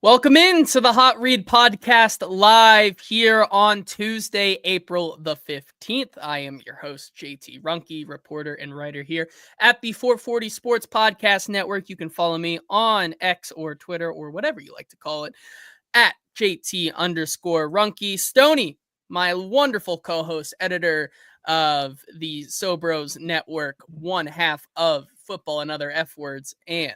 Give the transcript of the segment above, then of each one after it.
Welcome in to the Hot Read Podcast live here on Tuesday, April the 15th. I am your host, JT Ruhnke, reporter and writer here at the 440 Sports Podcast Network. You can follow me on X or Twitter or whatever you like to call it at JT_Ruhnke. Stoney, my wonderful co-host, editor of the Sobros Network, one half of Football and Other F Words, and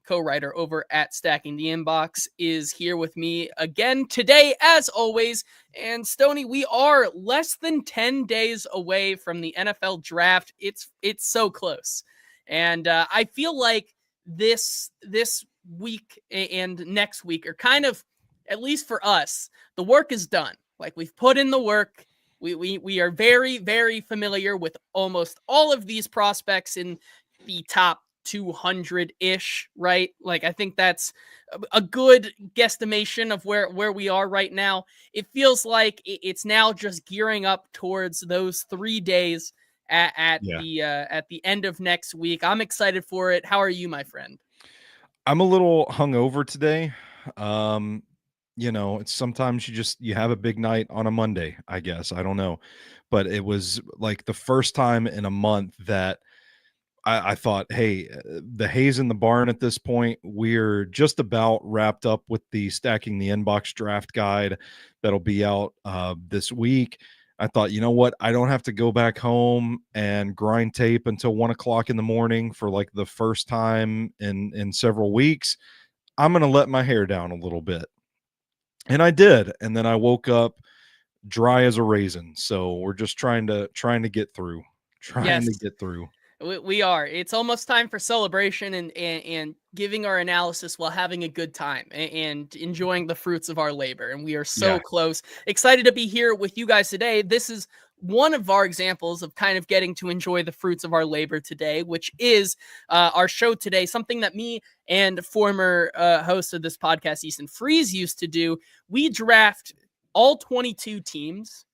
co-writer over at Stacking the Inbox, is here with me again today, as always. And Stoney, we are less than 10 days away from the NFL draft. It's so close. And I feel like this week and next week are kind of, at least for us, the work is done. Like, we've put in the work. We are very, very familiar with almost all of these prospects in the top 200-ish, right? Like, I think that's a good guesstimation of where we are right now. It feels like it's now just gearing up towards those 3 days at the end of next week. I'm excited for it. How are you, my friend? I'm a little hungover today. It's sometimes you have a big night on a Monday, I guess. I don't know. But it was like the first time in a month that I thought, hey, the hay's in the barn at this point. We're just about wrapped up with the Stacking the Inbox draft guide that'll be out this week. I thought, you know what? I don't have to go back home and grind tape until 1 o'clock in the morning for like the first time in several weeks. I'm going to let my hair down a little bit. And I did. And then I woke up dry as a raisin. So we're just trying to get through. We are. It's almost time for celebration and giving our analysis while having a good time and enjoying the fruits of our labor. And we are so close. Excited to be here with you guys today. This is one of our examples of kind of getting to enjoy the fruits of our labor today, which is our show today, something that me and former host of this podcast, Easton Freeze, used to do. We draft all 22 teams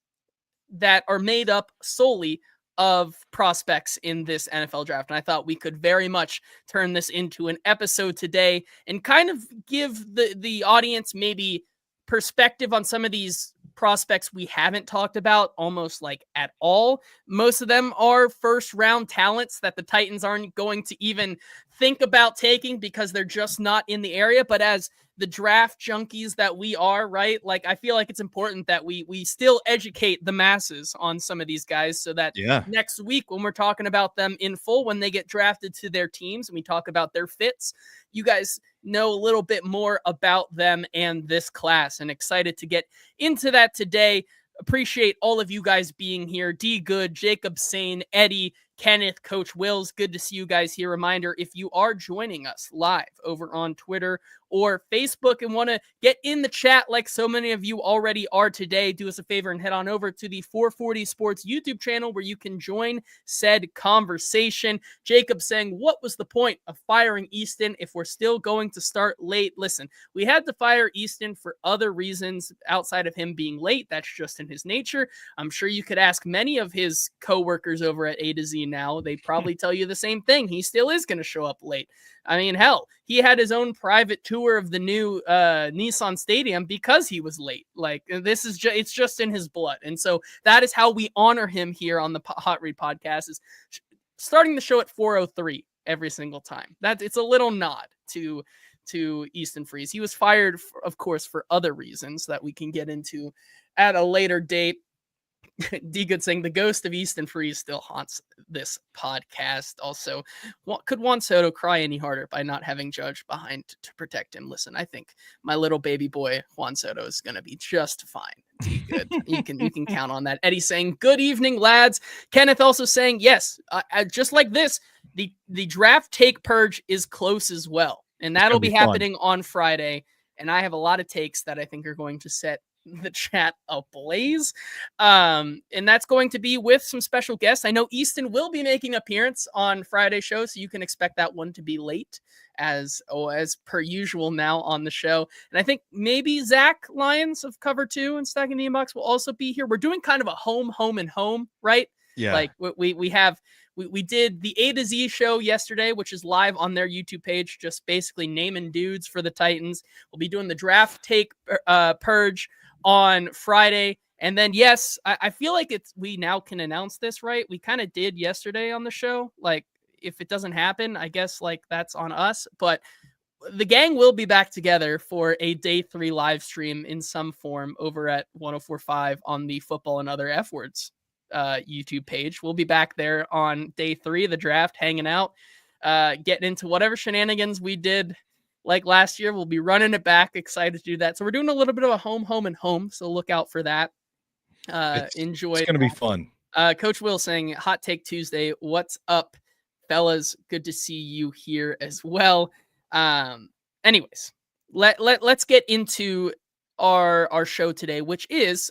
that are made up solely of prospects in this NFL draft. And I thought we could very much turn this into an episode today and kind of give the audience maybe perspective on some of these prospects we haven't talked about almost like at all. Most of them are first round talents that the Titans aren't going to even think about taking because they're just not in the area. But as the draft junkies that we are, right? Like, I feel like it's important that we still educate the masses on some of these guys so that next week when we're talking about them in full, when they get drafted to their teams and we talk about their fits, you guys know a little bit more about them and this class, and excited to get into that today. Appreciate all of you guys being here. D Good, Jacob Sane, Eddie, Kenneth, Coach Wills. Good to see you guys here. Reminder, if you are joining us live over on Twitter or Facebook and want to get in the chat like so many of you already are today, do us a favor and head on over to the 440 Sports YouTube channel where you can join said conversation. Jacob saying, what was the point of firing Easton if we're still going to start late? Listen, we had to fire Easton for other reasons outside of him being late. That's just in his nature. I'm sure you could ask many of his coworkers over at A to Z now. They probably tell you the same thing. He still is going to show up late. I mean, hell, he had his own private tour of the new Nissan Stadium because he was late. Like, this is it's just in his blood. And so that is how we honor him here on the Hot Read Podcast, is starting the show at 4:03 every single time. It's a little nod to Easton Freeze. He was fired, of course, for other reasons that we can get into at a later date. D Good saying the ghost of Easton Freeze still haunts this podcast. Also, could Juan Soto cry any harder by not having Judge behind to protect him? Listen, I think my little baby boy Juan Soto is going to be just fine. D Good, you can count on that. Eddie saying good evening, lads. Kenneth also saying yes, just like this, the draft take purge is close as well, and that'll be happening on Friday. And I have a lot of takes that I think are going to set the chat ablaze. And that's going to be with some special guests. I know Easton will be making an appearance on Friday's show, so you can expect that one to be late as per usual now on the show. And I think maybe Zach Lyons of Cover 2 and Stacking the Inbox will also be here. We're doing kind of a home, right? Yeah. Like we have we did the A to Z show yesterday, which is live on their YouTube page, just basically naming dudes for the Titans. We'll be doing the draft take purge on Friday. And then, yes, I feel like we now can announce this, right? We kind of did yesterday on the show. Like, if it doesn't happen, I guess like that's on us. But the gang will be back together for a day 3 live stream in some form over at 1045 on the Football and Other F Words YouTube page. We'll be back there on day 3 of the draft, hanging out, getting into whatever shenanigans we did like last year. We'll be running it back. Excited to do that. So we're doing a little bit of a home, and home. So look out for that. Enjoy. It's going to be fun. Coach Will saying, Hot Take Tuesday. What's up, fellas? Good to see you here as well. Anyways, let's get into our show today, which is,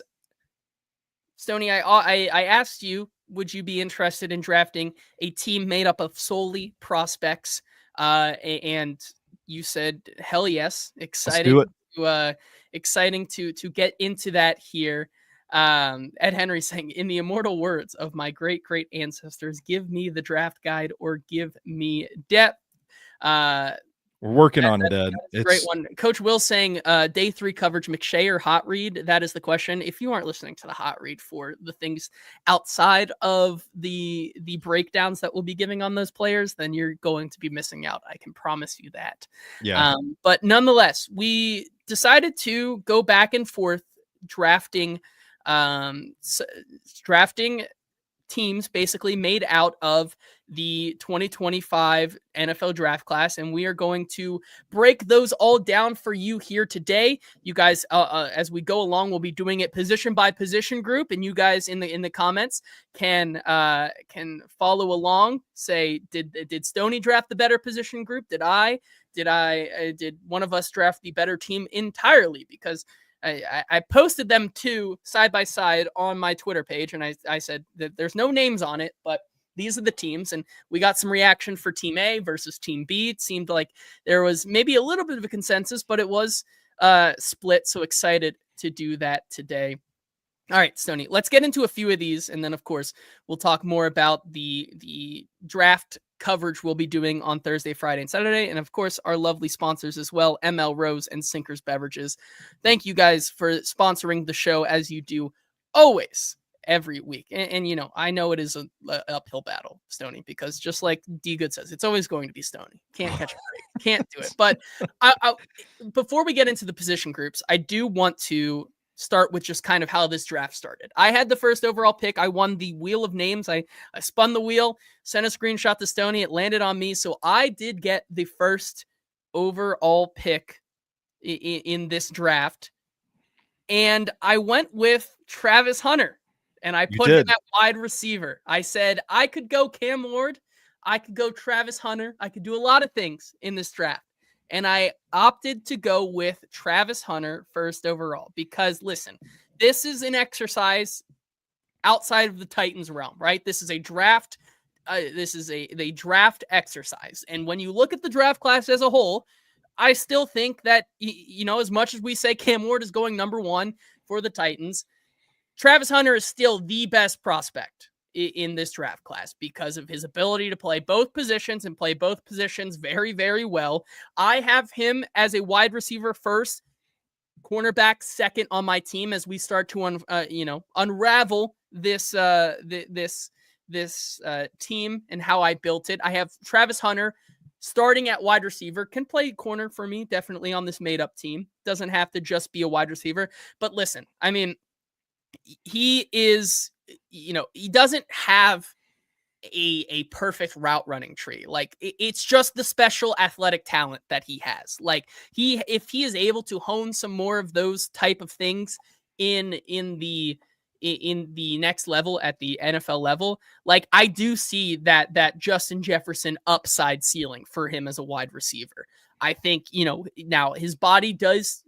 Stoney, I asked you, would you be interested in drafting a team made up of solely prospects? And you said, hell yes. Exciting. Let's do it. Exciting to get into that here. Ed Henry saying, in the immortal words of my great ancestors, give me the draft guide or give me depth. We're working on it, Ed. It's a great one. Coach Will saying, day 3 coverage, McShay or hot read? That is the question. If you aren't listening to the hot read for the things outside of the breakdowns that we'll be giving on those players, then you're going to be missing out. I can promise you that. Yeah. But nonetheless, we decided to go back and forth drafting teams basically made out of the 2025 NFL draft class, and we are going to break those all down for you here today. You guys, as we go along, we'll be doing it position by position group, and you guys in the comments can follow along. Say, did Stoney draft the better position group? Did one of us draft the better team entirely? Because I posted them two side by side on my Twitter page, and I said that there's no names on it, but these are the teams, and we got some reaction for Team A versus Team B. It seemed like there was maybe a little bit of a consensus, but it was split, so excited to do that today. All right, Stoney, let's get into a few of these, and then, of course, we'll talk more about the draft coverage we'll be doing on Thursday, Friday, and Saturday, and, of course, our lovely sponsors as well, M.L.Rose and Sinkers Beverages. Thank you guys for sponsoring the show as you do always, every week. And you know, I know it is an uphill battle, Stoney, because just like D Good says, it's always going to be Stoney. Can't catch a break. Can't do it. But I before we get into the position groups, I do want to start with just kind of how this draft started. I had the first overall pick. I won the wheel of names. I spun the wheel, sent a screenshot to Stoney. It landed on me. So I did get the first overall pick in this draft. And I went with Travis Hunter. And I put him at wide receiver. I said I could go Cam Ward. I could go Travis Hunter. I could do a lot of things in this draft. And I opted to go with Travis Hunter first overall because, listen, this is an exercise outside of the Titans realm, right? This is a draft. This is a draft exercise. And when you look at the draft class as a whole, I still think that, you know, as much as we say Cam Ward is going number 1 for the Titans, Travis Hunter is still the best prospect in this draft class because of his ability to play both positions and play both positions very, very well. I have him as a wide receiver first, cornerback second on my team as we start to unravel this team and how I built it. I have Travis Hunter starting at wide receiver, can play corner for me, definitely on this made-up team. Doesn't have to just be a wide receiver. But listen, I mean, he is, you know, he doesn't have a perfect route running tree. Like it's just the special athletic talent that he has. Like if he is able to hone some more of those type of things in the next level at the NFL level, like I do see that Justin Jefferson upside ceiling for him as a wide receiver. I think, you know, now his body does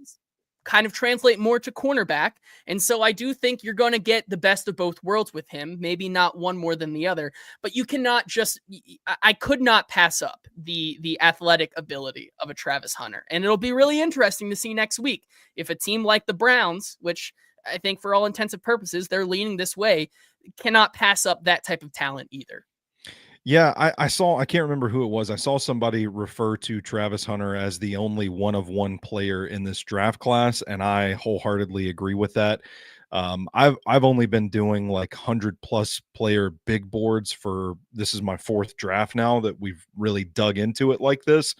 kind of translate more to cornerback. And so I do think you're going to get the best of both worlds with him, maybe not one more than the other, but you cannot I could not pass up the athletic ability of a Travis Hunter. And it'll be really interesting to see next week if a team like the Browns, which I think for all intents and purposes, they're leaning this way, cannot pass up that type of talent either. Yeah, I can't remember who it was. I saw somebody refer to Travis Hunter as the only one of one player in this draft class, and I wholeheartedly agree with that. I've only been doing like 100+ player big boards for this is my fourth draft now that we've really dug into it like this,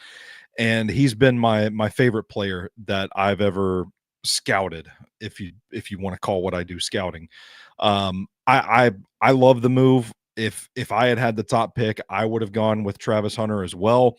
and he's been my favorite player that I've ever scouted, if you want to call what I do scouting. I love the move. If I had had the top pick, I would have gone with Travis Hunter as well.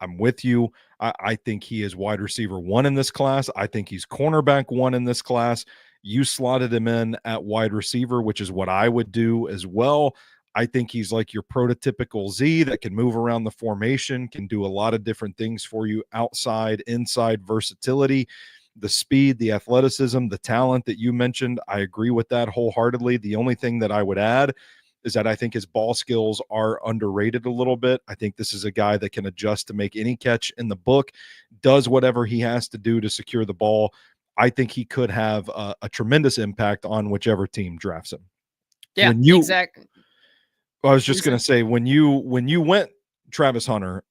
I'm with you. I think he is wide receiver one in this class. I think he's cornerback one in this class. You slotted him in at wide receiver, which is what I would do as well. I think he's like your prototypical Z that can move around the formation, can do a lot of different things for you outside, inside versatility, the speed, the athleticism, the talent that you mentioned. I agree with that wholeheartedly. The only thing that I would add is that I think his ball skills are underrated a little bit. I think this is a guy that can adjust to make any catch in the book, does whatever he has to do to secure the ball. I think he could have a tremendous impact on whichever team drafts him. Yeah, When you exactly. I was just going to say when you went Travis Hunter,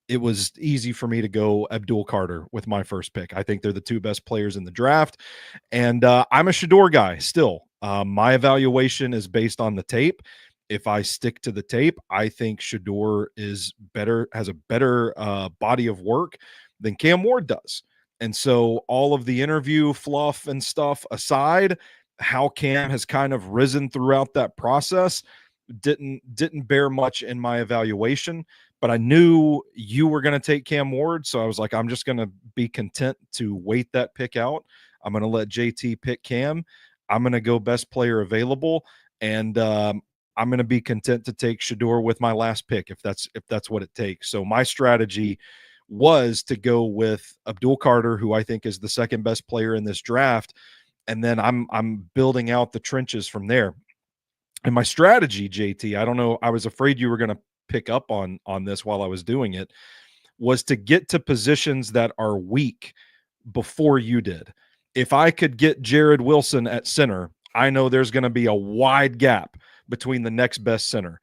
it was easy for me to go Abdul Carter with my first pick. I think they're the two best players in the draft, and I'm a Shador guy still. My evaluation is based on the tape. If I stick to the tape, I think Shador is better, has a better body of work than Cam Ward does. And so, all of the interview fluff and stuff aside, how Cam has kind of risen throughout that process didn't bear much in my evaluation, but I knew you were going to take Cam Ward, so I was like, I'm just going to be content to wait that pick out. I'm going to let JT pick Cam. I'm going to go best player available, and I'm going to be content to take Shador with my last pick if that's what it takes. So my strategy was to go with Abdul Carter, who I think is the second best player in this draft, and then I'm building out the trenches from there. And my strategy, JT, I don't know, I was afraid you were going to pick up on this while I was doing it, was to get to positions that are weak before you did. If I could get Jared Wilson at center, I know there's going to be a wide gap between the next best center.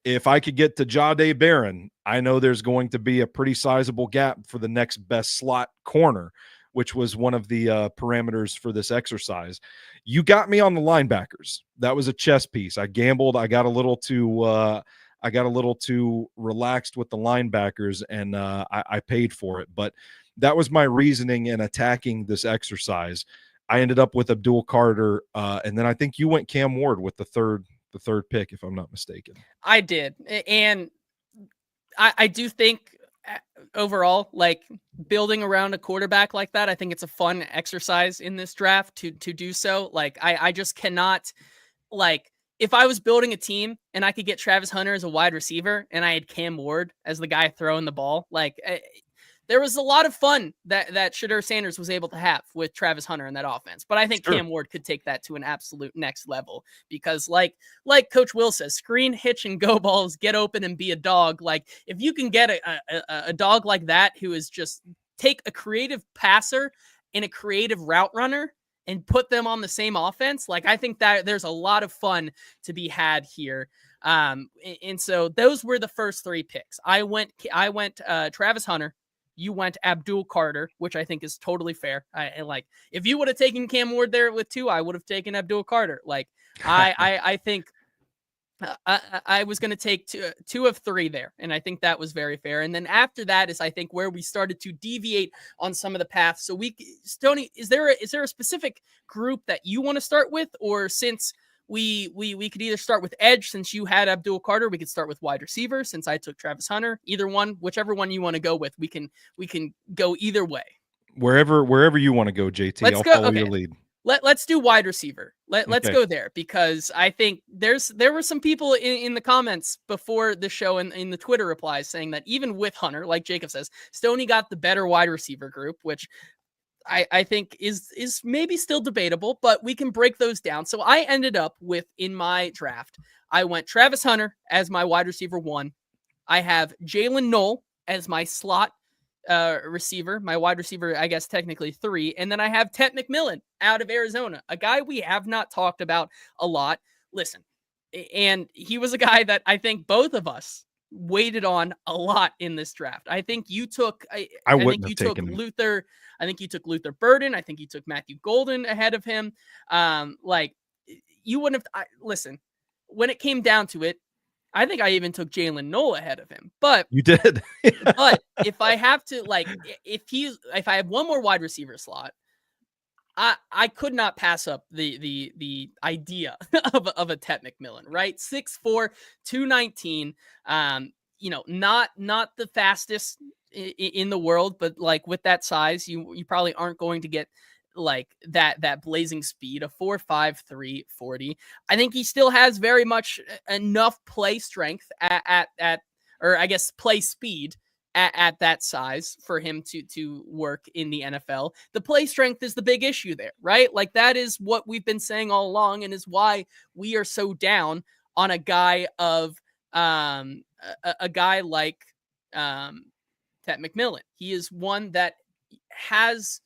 If I could get to Jahdae Barron, I know there's going to be a pretty sizable gap for the next best slot corner, which was one of the parameters for this exercise. You got me on the linebackers. That was a chess piece. I gambled. I got a little too relaxed with the linebackers, and I paid for it. But that was my reasoning in attacking this exercise. I ended up with Abdul Carter, and then I think you went Cam Ward with the third pick, if I'm not mistaken. I did, and I do think overall, like building around a quarterback like that, I think it's a fun exercise in this draft to do so. Like I just cannot, like, if I was building a team and I could get Travis Hunter as a wide receiver and I had Cam Ward as the guy throwing the ball, like there was a lot of fun that Shedeur Sanders was able to have with Travis Hunter in that offense. But I think Sure. Cam Ward could take that to an absolute next level because like Coach Will says, screen, hitch, and go balls, get open and be a dog. Like if you can get a dog like that who is just take a creative passer and a creative route runner and put them on the same offense, like I think that there's a lot of fun to be had here. And so those were the first three picks. I went Travis Hunter. You went Abdul Carter, which I think is totally fair. I like if you would have taken Cam Ward there with two, I would have taken Abdul Carter. Like I think I was going to take two of three there, and I think that was very fair. And then after that is, I think, where we started to deviate on some of the paths. So Stoney, is there a specific group that you want to start with, or since we could either start with edge since you had Abdul Carter, we could start with wide receiver since I took Travis Hunter. Either one, whichever one you want to go with, we can go either way. Wherever you want to go, JT, Let's I'll go. follow Okay. your lead. Let's do wide receiver. Let's Okay. go there because I think there were some people in the comments before the show and in the Twitter replies saying that even with Hunter, like Jacob says, Stoney got the better wide receiver group, which I think is maybe still debatable, but we can break those down. So I ended up with, in my draft, I went Travis Hunter as my wide receiver one. I have Jalen Knoll as my slot receiver, my wide receiver, I guess technically three. And then I have Tet McMillan out of Arizona, a guy we have not talked about a lot. Listen, And he was a guy that I think both of us waited on a lot in this draft. I think you took I I think wouldn't you have took taken him. Luther. I think you took Luther Burden. I think you took Matthew Golden ahead of him. Like you wouldn't have. Listen, when it came down to it, I think I even took Jalen Noel ahead of him. You did. But if I have to, like, if I have one more wide receiver slot, I could not pass up the idea of a Tet McMillan, right? 6'4", 219. Not the fastest in the world, but like with that size, you probably aren't going to get like that blazing speed of 4.53 40. I think he still has very much enough play strength at or I guess play speed at that size for him to work in the NFL. The play strength is the big issue there, right? Like that is what we've been saying all along, and is why we are so down on a guy of a guy like Tet McMillan. He is one that has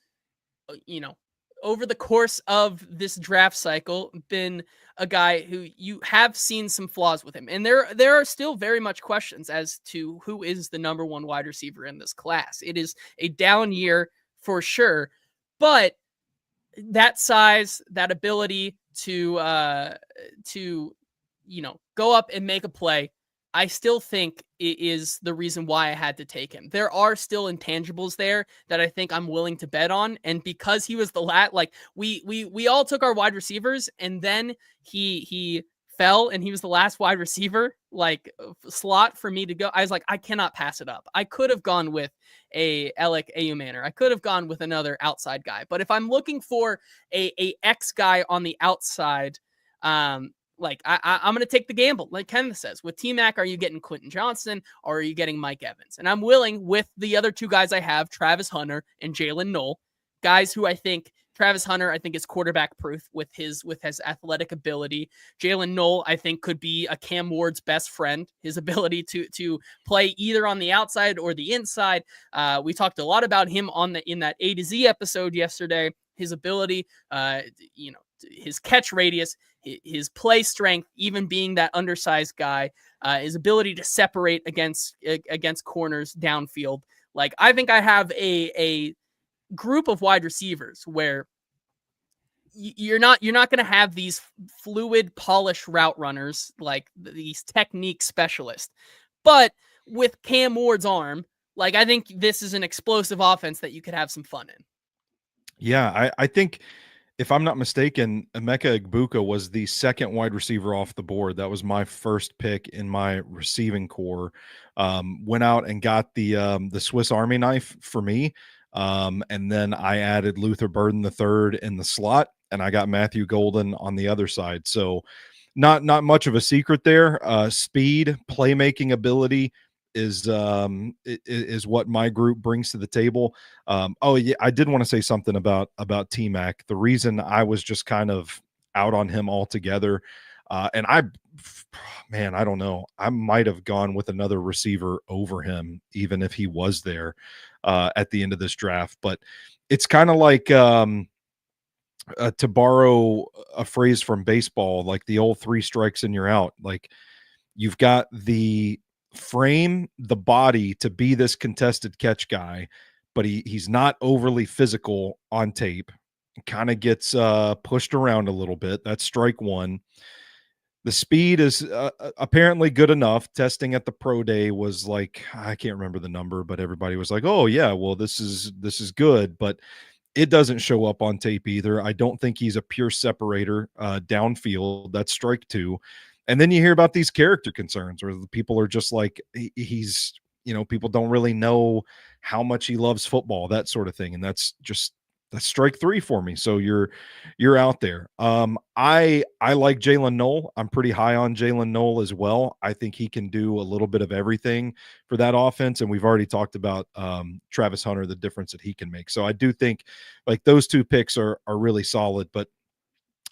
over the course of this draft cycle been a guy who you have seen some flaws with him. And there are still very much questions as to who is the number one wide receiver in this class. It is a down year for sure, but that size, that ability to go up and make a play, I still think it is the reason why I had to take him. There are still intangibles there that I think I'm willing to bet on, and because he was the like we all took our wide receivers, and then he fell and he was the last wide receiver like slot for me to go. I was like, I cannot pass it up. I could have gone with a Alec Ayumanor. I could have gone with another outside guy, but if I'm looking for a X guy on the outside, like I'm going to take the gamble. Like Ken says, with T-Mac, are you getting Quentin Johnson or are you getting Mike Evans? And I'm willing with the other two guys I have, Travis Hunter and Jalen Noel, guys who I think Travis Hunter, I think is quarterback proof with his athletic ability. Jalen Noel, I think could be a Cam Ward's best friend. His ability to play either on the outside or the inside. We talked a lot about him in that A to Z episode yesterday. His ability, his catch radius, his play strength, even being that undersized guy, his ability to separate against corners downfield. Like I think I have a group of wide receivers where you're not going to have these fluid, polished route runners like these technique specialists, but with Cam Ward's arm, like I think this is an explosive offense that you could have some fun in. Yeah, I think if I'm not mistaken, Emeka Egbuka was the second wide receiver off the board. That was my first pick in my receiving core. Went out and got the Swiss Army knife for me. And then I added Luther Burden the third in the slot, and I got Matthew Golden on the other side. So not much of a secret there. Speed, playmaking ability is what my group brings to the table. Oh yeah, I did want to say something about T-Mac. The reason I was just kind of out on him altogether, and man, I don't know. I might have gone with another receiver over him, even if he was there at the end of this draft. But it's kind of like to borrow a phrase from baseball, like the old 3 strikes and you're out. Like you've got the frame, the body to be this contested catch guy, but he's not overly physical on tape. Kind of gets pushed around a little bit. That's strike 1. The speed is apparently good enough. Testing at the pro day was like, I can't remember the number, but everybody was like, oh yeah, well, this is good, but it doesn't show up on tape either. I don't think he's a pure separator downfield. That's strike 2. And then you hear about these character concerns where the people are just like, he's, people don't really know how much he loves football, that sort of thing. And that's strike 3 for me. So you're out there. I like Jalen Noel. I'm pretty high on Jalen Noel as well. I think he can do a little bit of everything for that offense. And we've already talked about Travis Hunter, the difference that he can make. So I do think like those 2 picks are really solid, but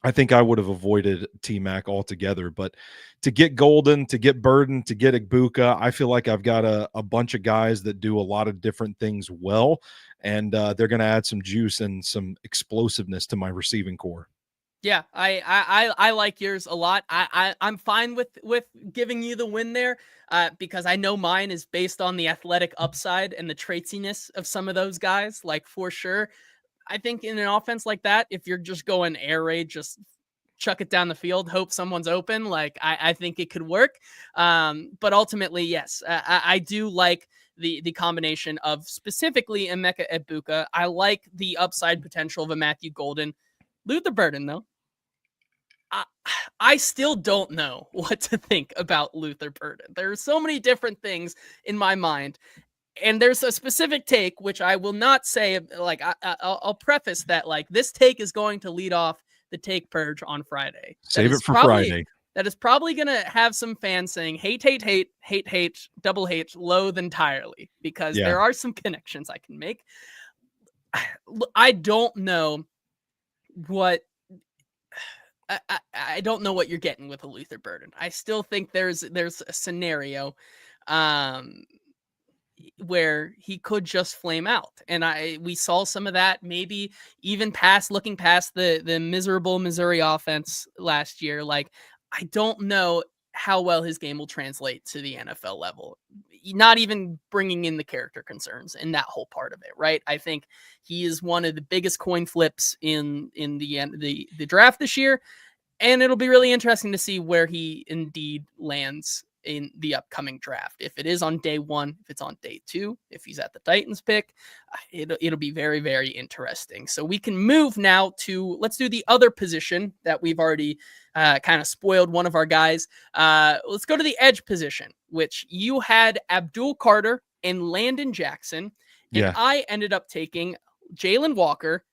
I think I would have avoided T-Mac altogether. But to get Golden, to get Burden, to get Egbuka, I feel like I've got a bunch of guys that do a lot of different things well, and they're going to add some juice and some explosiveness to my receiving core. Yeah, I like yours a lot. I'm fine with giving you the win there, because I know mine is based on the athletic upside and the traitsiness of some of those guys. Like, for sure, I think in an offense like that, if you're just going air raid, just chuck it down the field, hope someone's open. Like, I think it could work. But ultimately, yes, I do like the combination of specifically Emeka Egbuka. I like the upside potential of a Matthew Golden. Luther Burden, though. I, I still don't know what to think about Luther Burden. There are so many different things in my mind, and there's a specific take which I will not say. Like, I'll preface that, like, this take is going to lead off the take purge on Friday. Save it for Friday. That is probably going to have some fans saying hate, hate, hate, hate, hate, double hate, loathe entirely, because there are some connections I can make. I don't know what I don't know what you're getting with a Luther Burden. I still think there's a scenario where he could just flame out, and we saw some of that, maybe even looking past the miserable Missouri offense last year. Like, I don't know how well his game will translate to the NFL level, not even bringing in the character concerns and that whole part of it, right? I think he is one of the biggest coin flips in the draft this year. And it'll be really interesting to see where he indeed lands in the upcoming draft. If it is on day one, if it's on day two, if he's at the Titans pick, it'll be very, very interesting. So we can move now to, let's do the other position that we've already kind of spoiled one of our guys. Let's go to the edge position, which you had Abdul Carter and Landon Jackson. And I ended up taking Jalen Walker.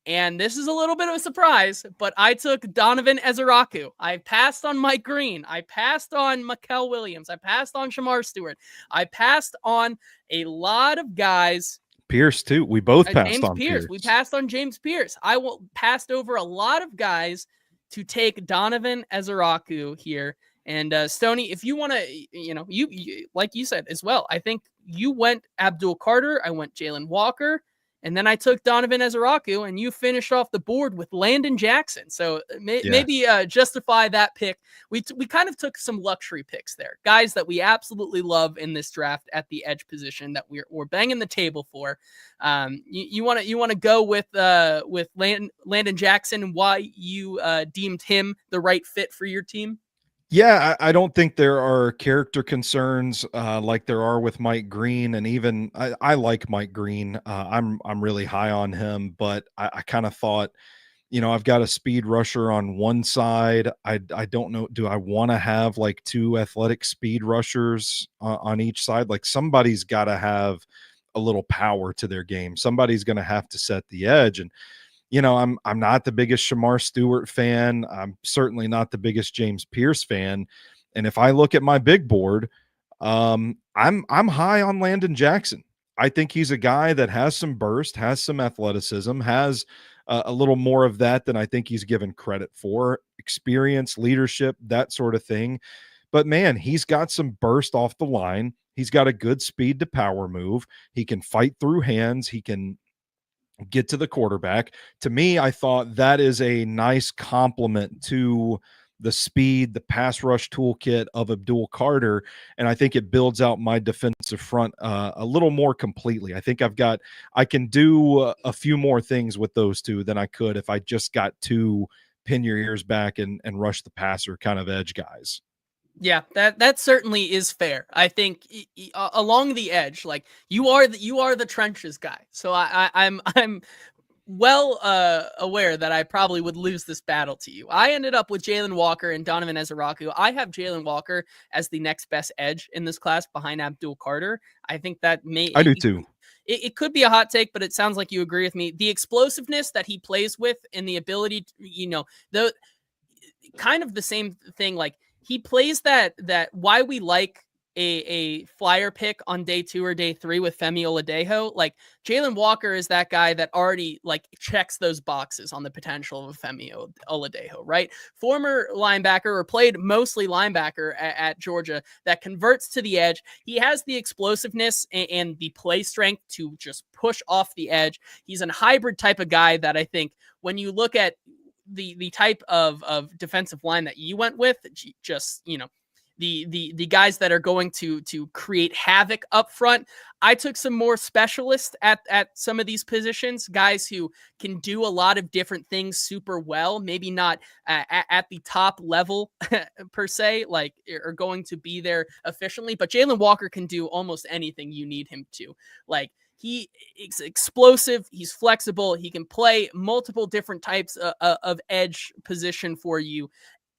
And this is a little bit of a surprise, but I took Donovan Ezeraku. I passed on Mike Green. I passed on Mikael Williams. I passed on Shamar Stewart. I passed on a lot of guys. Pierce, too. We both passed James on Pierce. We passed on James Pierce. I passed over a lot of guys to take Donovan Ezeraku here. And Stoney, if you want to, you like you said as well, I think you went Abdul Carter. I went Jalen Walker. And then I took Donovan Ezeraku, and you finished off the board with Landon Jackson. So maybe justify that pick. We kind of took some luxury picks there, guys that we absolutely love in this draft at the edge position that we're banging the table for. You want to go with Landon Jackson and why you deemed him the right fit for your team? Yeah, I don't think there are character concerns like there are with Mike Green, and even I like Mike Green. I'm really high on him, but I kind of thought, I've got a speed rusher on one side. I don't know. Do I want to have like two athletic speed rushers on each side? Like, somebody's got to have a little power to their game. Somebody's going to have to set the edge. And I'm not the biggest Shamar Stewart fan. I'm certainly not the biggest James Pierce fan. And if I look at my big board, I'm high on Landon Jackson. I think he's a guy that has some burst, has some athleticism, has a little more of that than I think he's given credit for. Experience, leadership, that sort of thing. But man, he's got some burst off the line. He's got a good speed to power move. He can fight through hands. He can get to the quarterback. To me, I thought that is a nice complement to the speed, the pass rush toolkit of Abdul Carter. And I think it builds out my defensive front a little more completely. I think I can do a few more things with those two than I could if I just got two pin your ears back and rush the passer kind of edge guys. Yeah, that certainly is fair. I think along the edge, like you are the trenches guy. So I'm well aware that I probably would lose this battle to you. I ended up with Jalen Walker and Donovan Ezeraku. I have Jalen Walker as the next best edge in this class behind Abdul Carter. I think that I do too. It could be a hot take, but it sounds like you agree with me. The explosiveness that he plays with and the ability to, the kind of the same thing, like he plays that why we like a flyer pick on day 2 or day 3 with Femi Oladejo. Like, Jalen Walker is that guy that already like checks those boxes on the potential of Femi Oladejo, right? Former linebacker, or played mostly linebacker at Georgia, that converts to the edge. He has the explosiveness and the play strength to just push off the edge. He's a hybrid type of guy that I think when you look at the type of defensive line that you went with, just, the guys that are going to create havoc up front. I took some more specialists at some of these positions, guys who can do a lot of different things super well, maybe not at the top level per se, like, are going to be there efficiently, but Jalen Walker can do almost anything you need him to. Like, he is explosive, he's flexible, he can play multiple different types of edge position for you.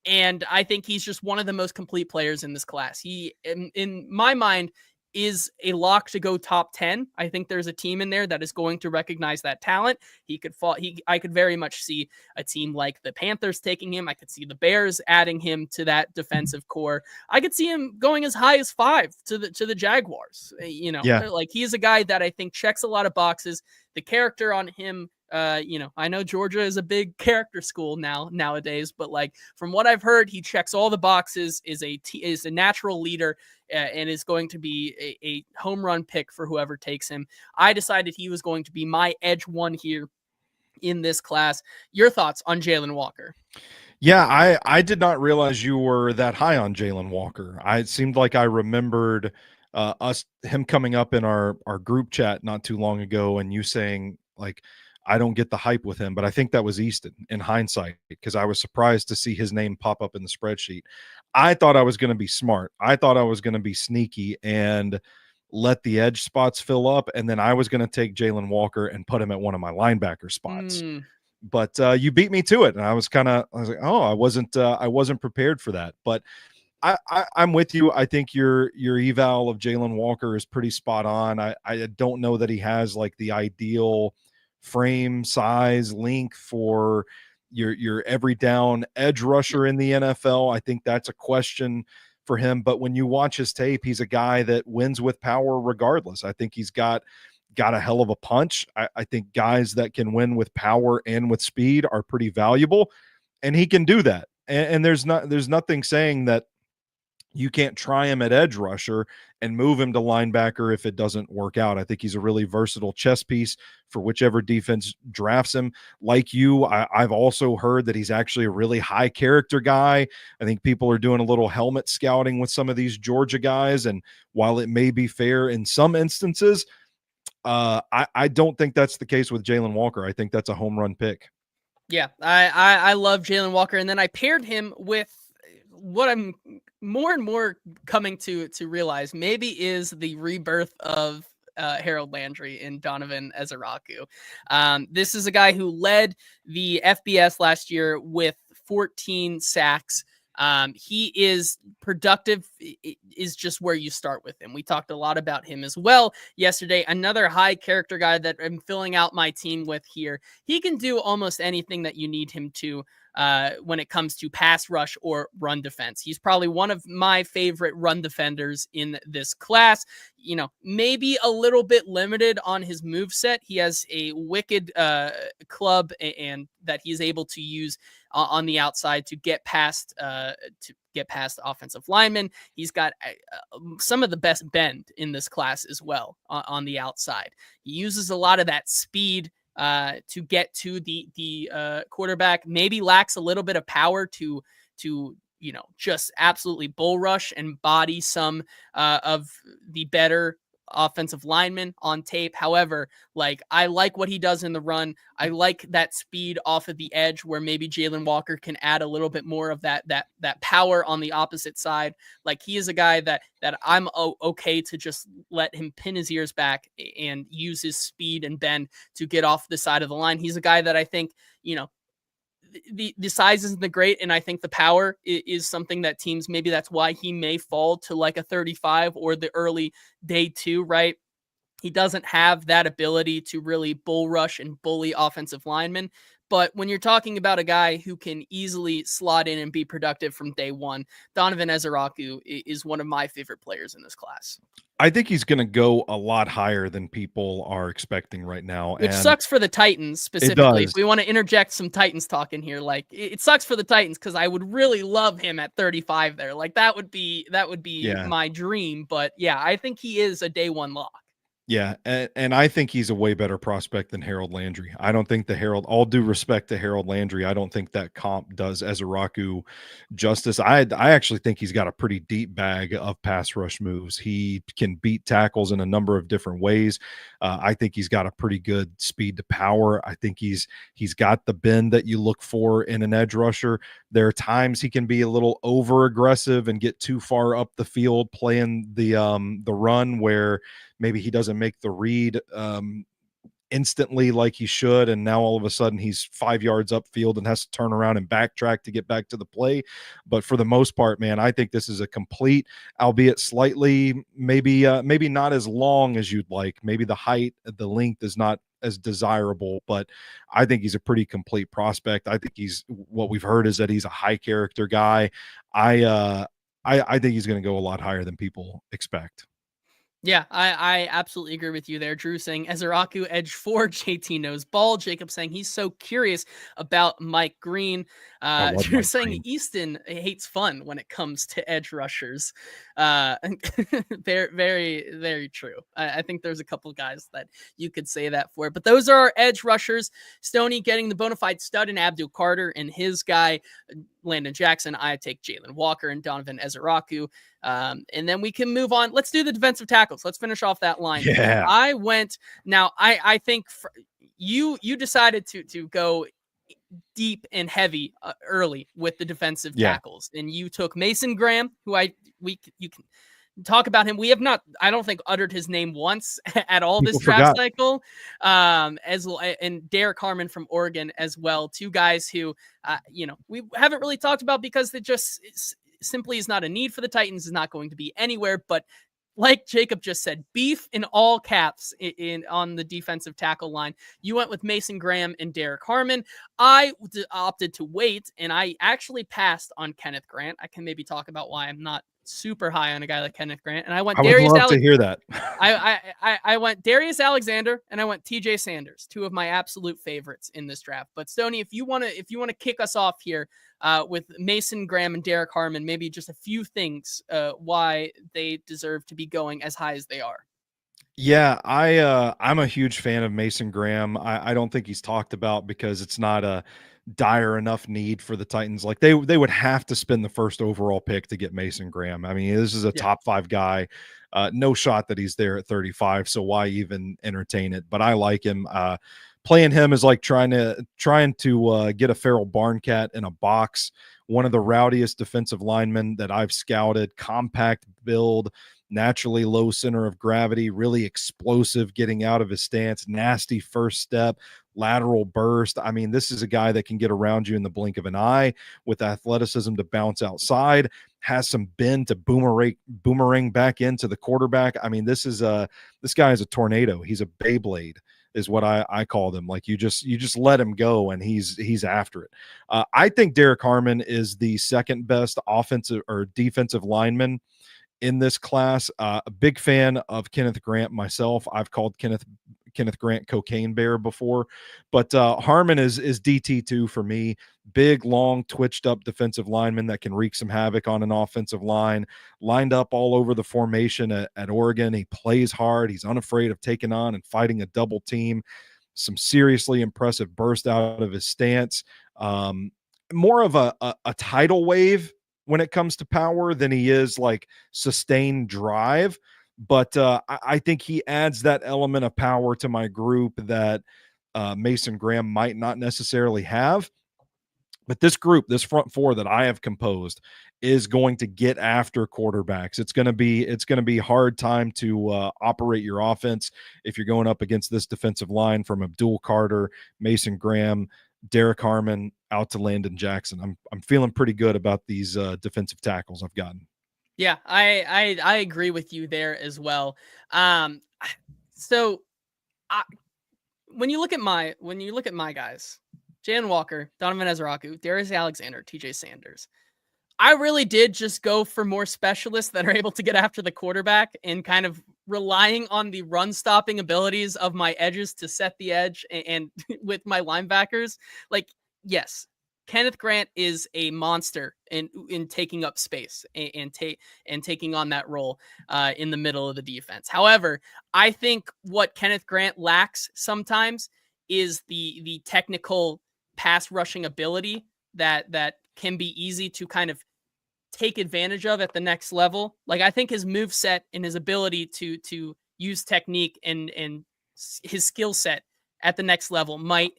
And I think he's just one of the most complete players in this class. He, in my mind, is a lock to go top 10. I think there's a team in there that is going to recognize that talent. He could fall. I could very much see a team like the Panthers taking him. I could see the Bears adding him to that defensive core. I could see him going as high as 5 to the Jaguars. Yeah. Like, he is a guy that I think checks a lot of boxes. The character on him, I know Georgia is a big character school nowadays, but like, from what I've heard, he checks all the boxes, is a natural leader, and is going to be a home run pick for whoever takes him. I decided he was going to be my edge one here in this class. Your thoughts on Jalen Walker? Yeah, I did not realize you were that high on Jalen Walker. It seemed like I remembered him coming up in our group chat not too long ago, and you saying, like, I don't get the hype with him, but I think that was Easton in hindsight, because I was surprised to see his name pop up in the spreadsheet. I thought I was going to be smart. I thought I was going to be sneaky and let the edge spots fill up, and then I was going to take Jalen Walker and put him at one of my linebacker spots. But you beat me to it, and I was like, oh, I wasn't prepared for that. But I'm with you. I think your eval of Jalen Walker is pretty spot on. I don't know that he has like the ideal frame, size, length for your every down edge rusher in the NFL. I think that's a question for him. But when you watch his tape, he's a guy that wins with power regardless. I think he's got a hell of a punch. I think guys that can win with power and with speed are pretty valuable, and he can do that. And there's nothing saying that you can't try him at edge rusher and move him to linebacker if it doesn't work out. I think he's a really versatile chess piece for whichever defense drafts him. Like you, I've also heard that he's actually a really high character guy. I think people are doing a little helmet scouting with some of these Georgia guys, and while it may be fair in some instances, I don't think that's the case with Jalen Walker. I think that's a home run pick. Yeah, I love Jalen Walker, and then I paired him with what I'm more and more coming to realize maybe is the rebirth of Harold Landry and Donovan Ezeraku. This is a guy who led the FBS last year with 14 sacks. He is productive, is just where you start with him. We talked a lot about him as well yesterday. Another high character guy that I'm filling out my team with here. He can do almost anything that you need him to when it comes to pass rush or run defense. He's probably one of my favorite run defenders in this class. Maybe a little bit limited on his move set. He has a wicked club and that he's able to use on the outside to get past offensive linemen. He's got some of the best bend in this class as well on the outside. He uses a lot of that speed to get to the quarterback. Maybe lacks a little bit of power to just absolutely bull rush and body some of the better offensive linemen on tape. However, I like what he does in the run. I like that speed off of the edge where maybe Jalen Walker can add a little bit more of that power on the opposite side. Like, he is a guy that I'm okay to just let him pin his ears back and use his speed and bend to get off the side of the line. He's a guy that I think, the size isn't the great, and I think the power is something that teams, maybe that's why he may fall to like a 35 or the early day 2, right? He doesn't have that ability to really bull rush and bully offensive linemen. But when you're talking about a guy who can easily slot in and be productive from day one, Donovan Ezeraku is one of my favorite players in this class. I think he's going to go a lot higher than people are expecting right now. Which sucks for the Titans specifically. If we want to interject some Titans talk in here, it sucks for the Titans because I would really love him at 35 there. That would be my dream. But yeah, I think he is a day one lock. Yeah, and I think he's a way better prospect than Harold Landry. I don't think the Harold, all due respect to Harold Landry, I don't think that comp does Ezeraku justice. I actually think he's got a pretty deep bag of pass rush moves. He can beat tackles in a number of different ways. I think he's got a pretty good speed to power. I think he's got the bend that you look for in an edge rusher. There are times he can be a little over aggressive and get too far up the field playing the run where maybe he doesn't make the read instantly like he should, and now all of a sudden he's 5 yards upfield and has to turn around and backtrack to get back to the play. But for the most part, man, I think this is a complete, albeit slightly, maybe not as long as you'd like. Maybe the length is not as desirable, but I think he's a pretty complete prospect. I think what we've heard is that he's a high character guy. I think he's going to go a lot higher than people expect. Yeah, I absolutely agree with you there. Drew saying Ezeraku edge 4, JT knows ball. Jacob saying he's so curious about Mike Green. I love Drew Mike saying Green. Easton hates fun when it comes to edge rushers. Very, very, very true. I think there's a couple guys that you could say that for. But those are our edge rushers. Stoney getting the bona fide stud in Abdul Carter and his guy, Landon Jackson. I take Jalen Walker and Donovan Ezeraku. And then we can move on. Let's do the defensive tackles. Let's finish off that line. Yeah. I think you decided to go deep and heavy early with the defensive tackles, and you took Mason Graham, who you can talk about him. We have not, I don't think, uttered his name once at all this draft cycle. And Derek Harmon from Oregon as well. Two guys who, we haven't really talked about because they just simply is not a need for the Titans, is not going to be anywhere. But like Jacob just said, beef in all caps on the defensive tackle line. You went with Mason Graham and Derek Harmon. I opted to wait, and I actually passed on Kenneth Grant. I can maybe talk about why I'm not super high on a guy like Kenneth Grant. And I went I would love to hear that. I went Darius Alexander and I went TJ Sanders, two of my absolute favorites in this draft. But Stoney, if you want to kick us off here with Mason Graham and Derek Harmon, maybe just a few things why they deserve to be going as high as they are. Yeah, I'm a huge fan of Mason Graham. I don't think he's talked about because it's not a dire enough need for the Titans. Like they would have to spend the first overall pick to get Mason Graham. I mean, this is a top 5 guy. No shot that he's there at 35. So why even entertain it? But I like him. Playing him is like trying to get a feral barn cat in a box. One of the rowdiest defensive linemen that I've scouted. Compact build, naturally low center of gravity, really explosive getting out of his stance, nasty first step, lateral burst. I mean, this is a guy that can get around you in the blink of an eye with athleticism to bounce outside, has some bend to boomerang back into the quarterback. I mean, this guy is a tornado. He's a Beyblade is what I call them. Like you just let him go and he's after it. I think Derek Harmon is the second best offensive or defensive lineman in this class. A big fan of Kenneth Grant myself. I've called Kenneth Grant Cocaine Bear before, but Harmon is DT2 for me. Big, long, twitched up defensive lineman that can wreak some havoc on an offensive line, lined up all over the formation at Oregon. He plays hard. He's unafraid of taking on and fighting a double team. Some seriously impressive burst out of his stance. More of a tidal wave when it comes to power than he is like sustained drive. But I think he adds that element of power to my group that Mason Graham might not necessarily have. But this group, this front four that I have composed, is going to get after quarterbacks. It's going to be hard time to operate your offense if you're going up against this defensive line from Abdul Carter, Mason Graham, Derek Harmon, out to Landon Jackson. I'm feeling pretty good about these defensive tackles I've gotten. Yeah, I agree with you there as well. So when you look at my guys, Jalen Walker, Donovan Ezeraku, Darius Alexander, TJ Sanders, I really did just go for more specialists that are able to get after the quarterback and kind of relying on the run stopping abilities of my edges to set the edge and with my linebackers. Like, yes, Kenneth Grant is a monster in taking up space and taking on that role in the middle of the defense. However, I think what Kenneth Grant lacks sometimes is the technical pass rushing ability that can be easy to kind of take advantage of at the next level. Like, I think his move set and his ability to use technique and his skill set at the next level might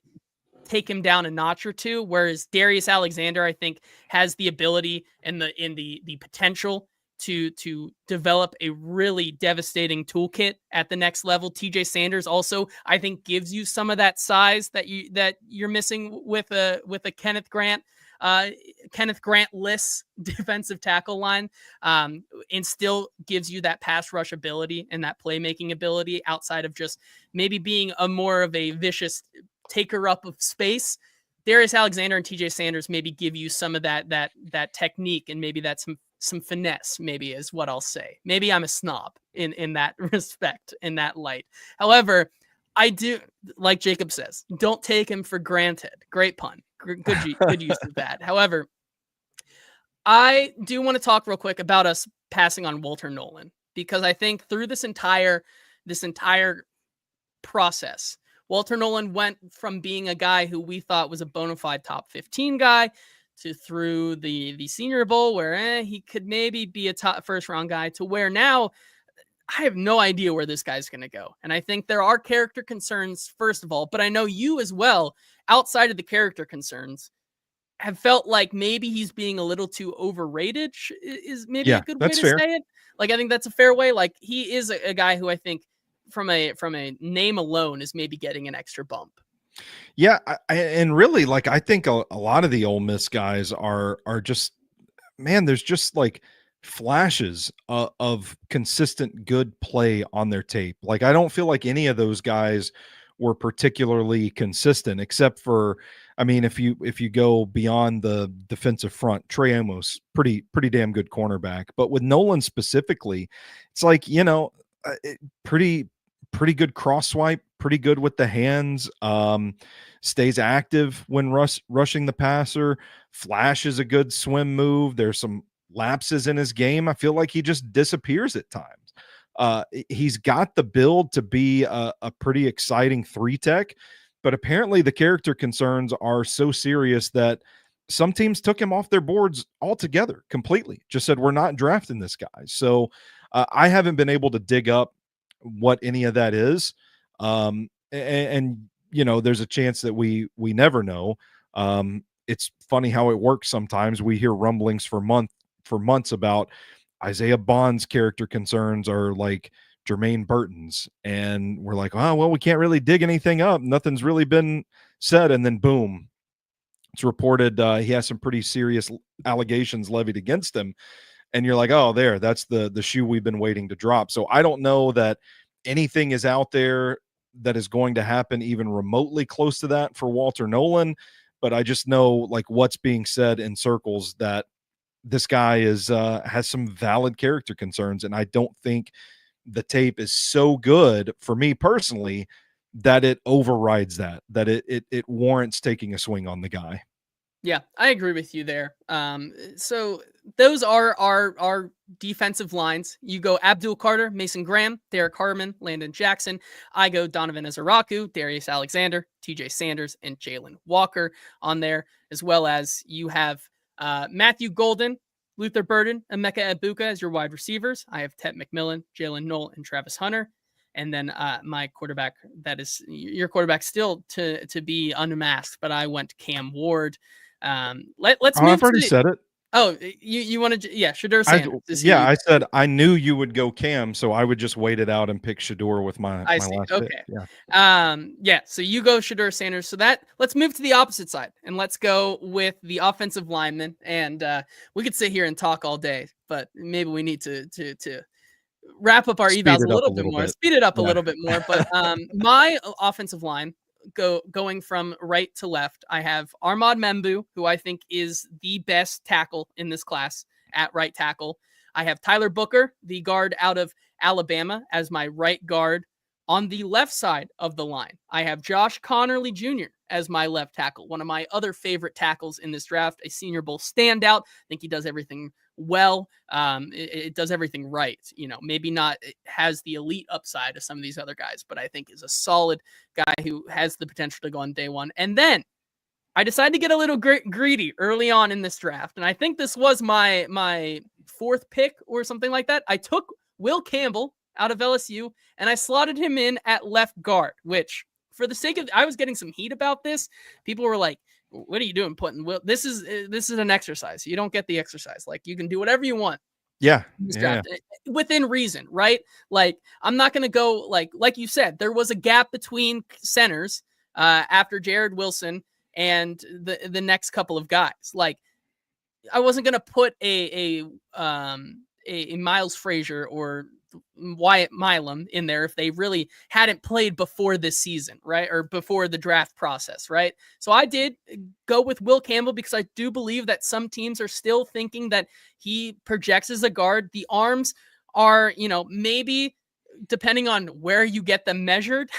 take him down a notch or two. Whereas Darius Alexander, I think, has the ability and the potential to develop a really devastating toolkit at the next level. TJ Sanders also, I think, gives you some of that size that you're missing with a Kenneth Grant-less defensive tackle line, and still gives you that pass rush ability and that playmaking ability outside of just maybe being a more of a vicious taker up of space. Darius Alexander and TJ Sanders maybe give you some of that technique, and maybe that's some finesse, maybe is what I'll say. Maybe I'm a snob in that respect, in that light. However, I do, like Jacob says, don't take him for granted. Great pun. Good use of that. However, I do want to talk real quick about us passing on Walter Nolan, because I think through this entire process, Walter Nolan went from being a guy who we thought was a bona fide top 15 guy to through the Senior Bowl where he could maybe be a top first round guy, to where now I have no idea where this guy's going to go. And I think there are character concerns, first of all, but I know you as well, outside of the character concerns, have felt like maybe he's being a little too overrated, is maybe a good way to say it. Like, I think that's a fair way. Like, he is a guy who I think from a name alone is maybe getting an extra bump. Yeah. And really, like, I think a lot of the Ole Miss guys are just, man, there's just like flashes of consistent good play on their tape. Like, I don't feel like any of those guys were particularly consistent, except for, I mean, if you go beyond the defensive front, Trey Amos, pretty damn good cornerback. But with Nolan specifically, it's like, pretty good cross swipe, pretty good with the hands, stays active when rushing the passer, flashes a good swim move. There's some lapses in his game. I feel like he just disappears at times. He's got the build to be a pretty exciting 3-tech, but apparently the character concerns are so serious that some teams took him off their boards altogether, completely. Just said, we're not drafting this guy. So I haven't been able to dig up what any of that is. And there's a chance that we never know. It's funny how it works sometimes. We hear rumblings for months about Isaiah Bond's character concerns are like Jermaine Burton's, and we're like, oh, well, we can't really dig anything up. Nothing's really been said. And then boom, it's reported he has some pretty serious allegations levied against him. And you're like, oh, that's the shoe we've been waiting to drop. So I don't know that anything is out there that is going to happen even remotely close to that for Walter Nolan. But I just know, like, what's being said in circles, that this guy has some valid character concerns. And I don't think the tape is so good for me personally that it overrides that it warrants taking a swing on the guy. Yeah, I agree with you there. So those are our defensive lines. You go Abdul Carter, Mason Graham, Derek Harmon, Landon Jackson. I go Donovan Ezeraku, Darius Alexander, TJ Sanders, and Jalen Walker on there, as well as you have Matthew Golden, Luther Burden, and Emeka Egbuka as your wide receivers. I have Tet McMillan, Jalen Knoll, and Travis Hunter. And then my quarterback, that is your quarterback still to be unmasked, but I went Cam Ward. Let's move. I've already said it. Oh, you want to? Yeah, Shedeur Sanders. I said I knew you would go Cam, so I would just wait it out and pick Shedeur with my last okay. pick. Yeah. Yeah. So you go Shedeur Sanders. So let's move to the opposite side and let's go with the offensive lineman. And we could sit here and talk all day, but maybe we need to wrap up our evals a little bit more, speed it up a little bit more. But my offensive line, going from right to left, I have Armad Membu, who I think is the best tackle in this class at right tackle. I have Tyler Booker, the guard out of Alabama, as my right guard. On the left side of the line, I have Josh Connerly Jr. as my left tackle. One of my other favorite tackles in this draft, a Senior Bowl standout. I think he does everything well. It does everything right. Maybe not it has the elite upside of some of these other guys, but I think is a solid guy who has the potential to go on day one. And then I decided to get a little greedy early on in this draft, and I think this was my fourth pick or something like that. I took Will Campbell out of LSU, and I slotted him in at left guard, which, for the sake of, I was getting some heat about this. People were like, what are you doing putting Will? This is an exercise. You don't get the exercise. Like, you can do whatever you want. Yeah. Draft, within reason, right? Like, I'm not going to go like you said, there was a gap between centers after Jared Wilson and the next couple of guys. Like, I wasn't going to put a Miles Frazier or Wyatt Milam in there if they really hadn't played before this season, right? Or before the draft process, right? So I did go with Will Campbell because I do believe that some teams are still thinking that he projects as a guard. The arms are, maybe depending on where you get them measured,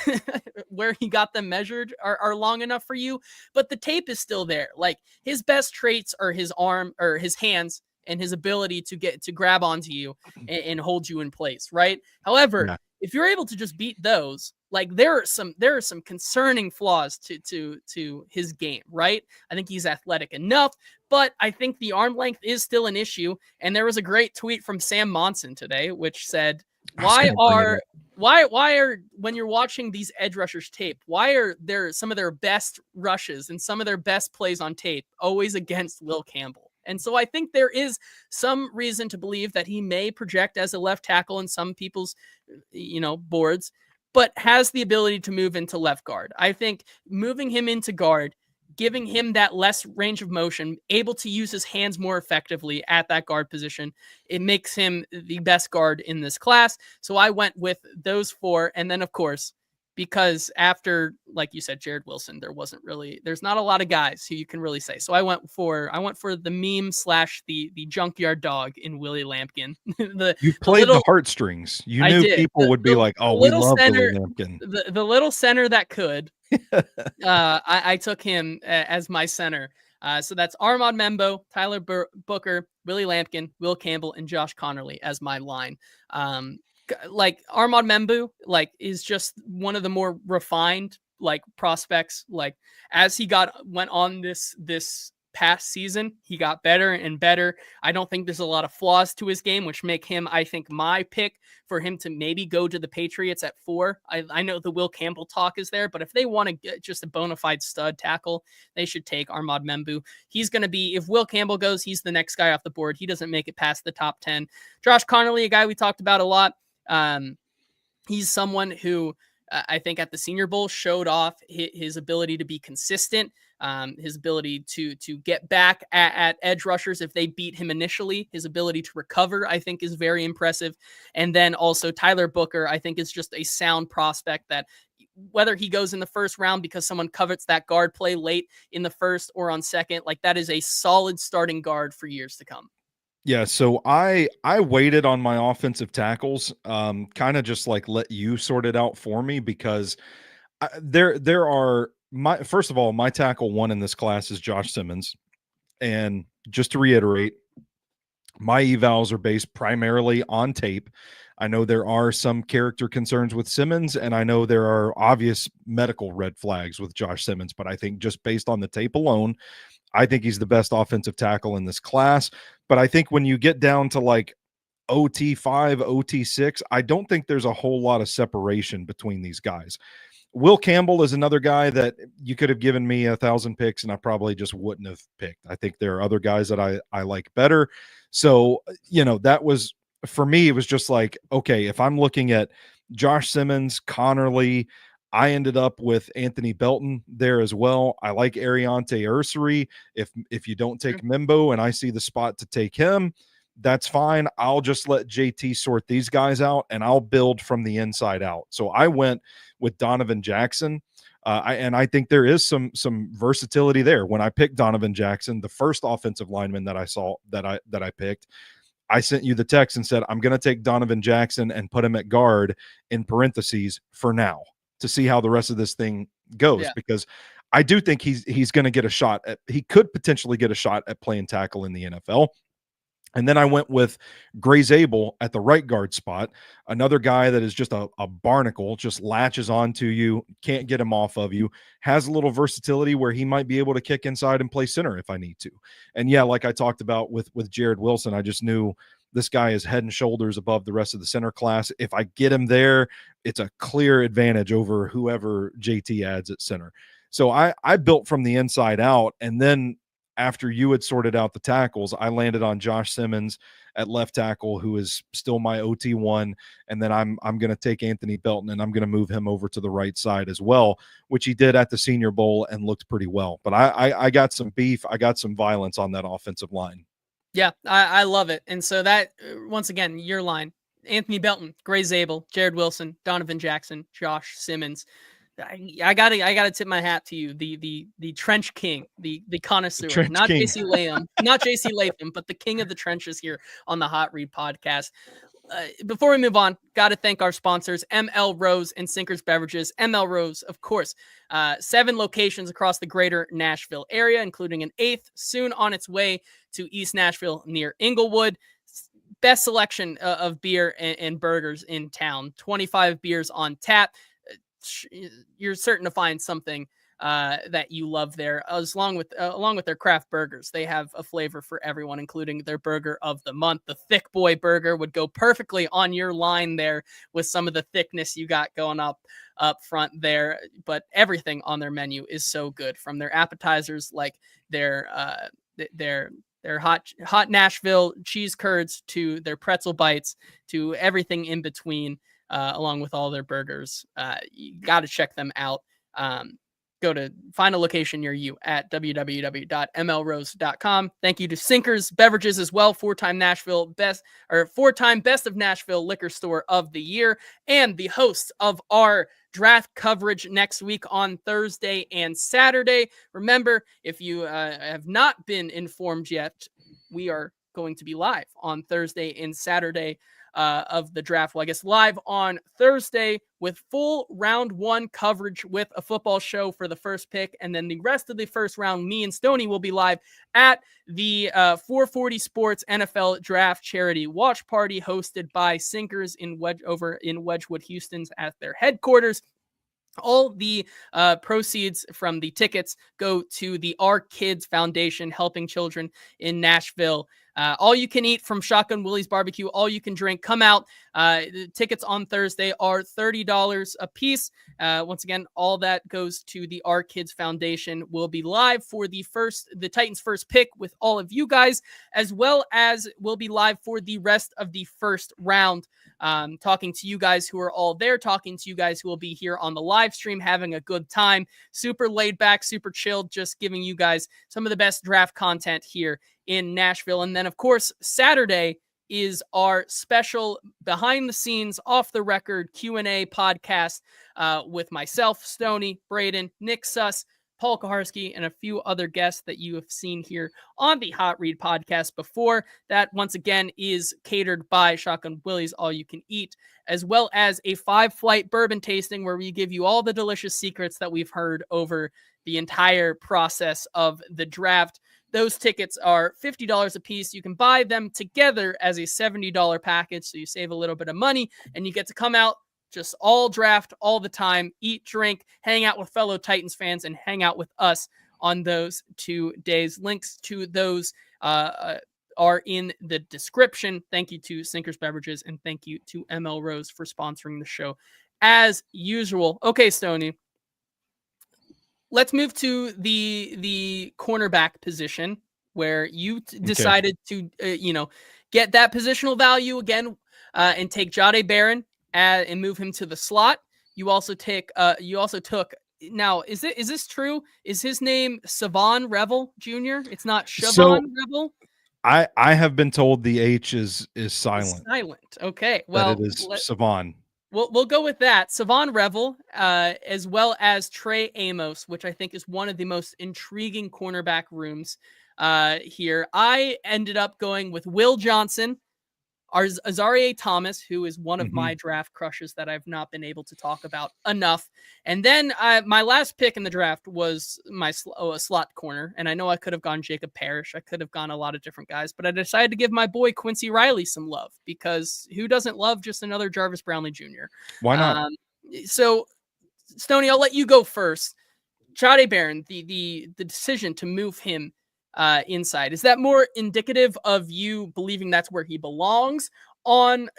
where he got them measured are long enough for you, but the tape is still there. Like, his best traits are his arm or his hands and his ability to grab onto you and hold you in place, right? However, if you're able to just beat those, like, there are some concerning flaws to his game, right? I think he's athletic enough, but I think the arm length is still an issue. And there was a great tweet from Sam Monson today, which said, why are when you're watching these edge rushers tape, why are there some of their best rushes and some of their best plays on tape always against Will Campbell? And so I think there is some reason to believe that he may project as a left tackle in some people's, boards, but has the ability to move into left guard. I think moving him into guard, giving him that less range of motion, able to use his hands more effectively at that guard position, it makes him the best guard in this class. So I went with those four. And then, of course, because after, like you said, Jared Wilson, there's not a lot of guys who you can really say. So I went for the meme / the junkyard dog in Willie Lampkin. You played the heartstrings. You knew people would be like, oh, we love Willie Lampkin. The little center that could. I took him as my center. So that's Armand Membo, Tyler Booker, Willie Lampkin, Will Campbell, and Josh Connerly as my line. Like, Armand Membu, like, is just one of the more refined, like, prospects. Like, as he went on this past season, he got better and better. I don't think there's a lot of flaws to his game, which make him, I think, my pick for him to maybe go to the Patriots at 4. I know the Will Campbell talk is there, but if they want to get just a bona fide stud tackle, they should take Armand Membu. He's going to be, if Will Campbell goes, he's the next guy off the board. He doesn't make it past the top 10. Josh Connerly, a guy we talked about a lot. He's someone who I think at the Senior Bowl showed off his ability to be consistent, his ability to get back at edge rushers if they beat him initially. His ability to recover, I think, is very impressive. And then also Tyler Booker, I think, is just a sound prospect that, whether he goes in the first round because someone covets that guard play late in the first or on second, like, that is a solid starting guard for years to come. Yeah, so I waited on my offensive tackles, kind of just like let you sort it out for me, because there are first of all, my tackle 1 in this class is Josh Simmons, and just to reiterate, my evals are based primarily on tape. I know there are some character concerns with Simmons, and I know there are obvious medical red flags with Josh Simmons, but I think just based on the tape alone, I think he's the best offensive tackle in this class. But I think when you get down to like OT5, OT6, I don't think there's a whole lot of separation between these guys. Will Campbell is another guy that you could have given me 1,000 picks and I probably just wouldn't have picked. I think there are other guys that I like better. So, that was, for me, it was just like, okay, if I'm looking at Josh Simmons, Connerly, I ended up with Anthony Belton there as well. I like Ariante Ursary. If you don't take Membo and I see the spot to take him, that's fine. I'll just let JT sort these guys out and I'll build from the inside out. So I went with Donovan Jackson. And I think there is some versatility there. When I picked Donovan Jackson, the first offensive lineman that I saw that I picked, I sent you the text and said, I'm going to take Donovan Jackson and put him at guard in parentheses for now, to see how the rest of this thing goes, because I do think he's going to get a shot at, he could potentially get a shot at playing tackle in the NFL. And then I went with Gray Zabel at the right guard spot, another guy that is just a barnacle, just latches onto you, can't get him off of you, has a little versatility where he might be able to kick inside and play center if I need to. And yeah, like I talked about with Jared Wilson, I just knew this guy is head and shoulders above the rest of the center class. If I get him there, it's a clear advantage over whoever JT adds at center. So I built from the inside out, and then after you had sorted out the tackles, I landed on Josh Simmons at left tackle, who is still my OT1. And then I'm going to take Anthony Belton and I'm going to move him over to the right side as well, which he did at the Senior Bowl and looked pretty well. But I got some beef. I got some violence on that offensive line. Yeah, I love it. And so that, once again, your line, Anthony Belton, Gray Zabel, Jared Wilson, Donovan Jackson, Josh Simmons. I gotta tip my hat to you, the trench king, the connoisseur, not JC Latham, but the king of the trenches here on the Hot Read podcast. Before we move on, got to thank our sponsors, M.L.Rose and Sinkers Beverages. M.L.Rose, of course, 7 locations across the greater Nashville area, including an 8th soon on its way to East Nashville near Inglewood. Best selection of beer and burgers in town. 25 beers on tap. You're certain to find something that you love there, along with their craft burgers. They have a flavor for everyone, including their burger of the month. The Thick Boy Burger would go perfectly on your line there with some of the thickness you got going up front there. But everything on their menu is so good, from their appetizers like their hot Nashville cheese curds to their pretzel bites to everything in between. Along with all their burgers. You got to check them out. Go to find a location near you at www.mlrose.com. Thank you to Sinkers Beverages as well, 4-time Best of Nashville Liquor Store of the Year, and the hosts of our draft coverage next week on Thursday and Saturday. Remember, if you have not been informed yet, we are going to be live on Thursday and Saturday of the draft. Well, I guess live on Thursday with full round 1 coverage with a football show for the first pick. And then the rest of the first round, me and Stoney will be live at the 440 Sports NFL Draft Charity Watch Party hosted by Sinkers over in Wedgwood, Houston's at their headquarters. All the proceeds from the tickets go to the Our Kids Foundation, helping children in Nashville. All you can eat from Shotgun Willie's Barbecue, all you can drink. Come out. The tickets on Thursday are $30 a piece. Once again, all that goes to the Our Kids Foundation. We'll be live for the Titans' first pick with all of you guys, as well as we'll be live for the rest of the first round. Talking to you guys who are all there, talking to you guys who will be here on the live stream, having a good time. Super laid back, super chilled, just giving you guys some of the best draft content here in Nashville. And then, of course, Saturday is our special behind the scenes, off the record Q&A podcast with myself, Stoney, Braden, Nick Suss, Paul Kaharski, and a few other guests that you have seen here on the Hot Read podcast before. That, once again, is catered by Shotgun Willie's All You Can Eat, as well as a 5-flight bourbon tasting where we give you all the delicious secrets that we've heard over the entire process of the draft. Those tickets are $50 a piece. You can buy them together as a $70 package, so you save a little bit of money, and you get to come out just all draft all the time, eat, drink, hang out with fellow Titans fans, and hang out with us on those 2 days. Links to those are in the description. Thank you to Sinkers Beverages, and thank you to M.L.Rose for sponsoring the show as usual. Okay, Stoney. Let's move to the cornerback position, where you decided to get that positional value again and take Jahdae Barron and move him to the slot. You also took. Now, is this true? Is his name Savon Revel Jr.? It's not Shavon Revel. I have been told the H is silent. It's silent. Okay. Well, that it is Savon. We'll go with that. Savon Revel, as well as Trey Amos, which I think is one of the most intriguing cornerback rooms here. I ended up going with Will Johnson, Azareye'h Thomas, who is one of Mm-hmm. my draft crushes that I've not been able to talk about enough. And then my last pick in the draft was my slot corner. And I know I could have gone Jacob Parrish. I could have gone a lot of different guys, but I decided to give my boy Quincy Riley some love, because who doesn't love just another Jarvis Brownlee Jr.? Why not? So, Stoney, I'll let you go first. Jahdae Barron, the decision to move him inside, is that more indicative of you believing that's where he belongs on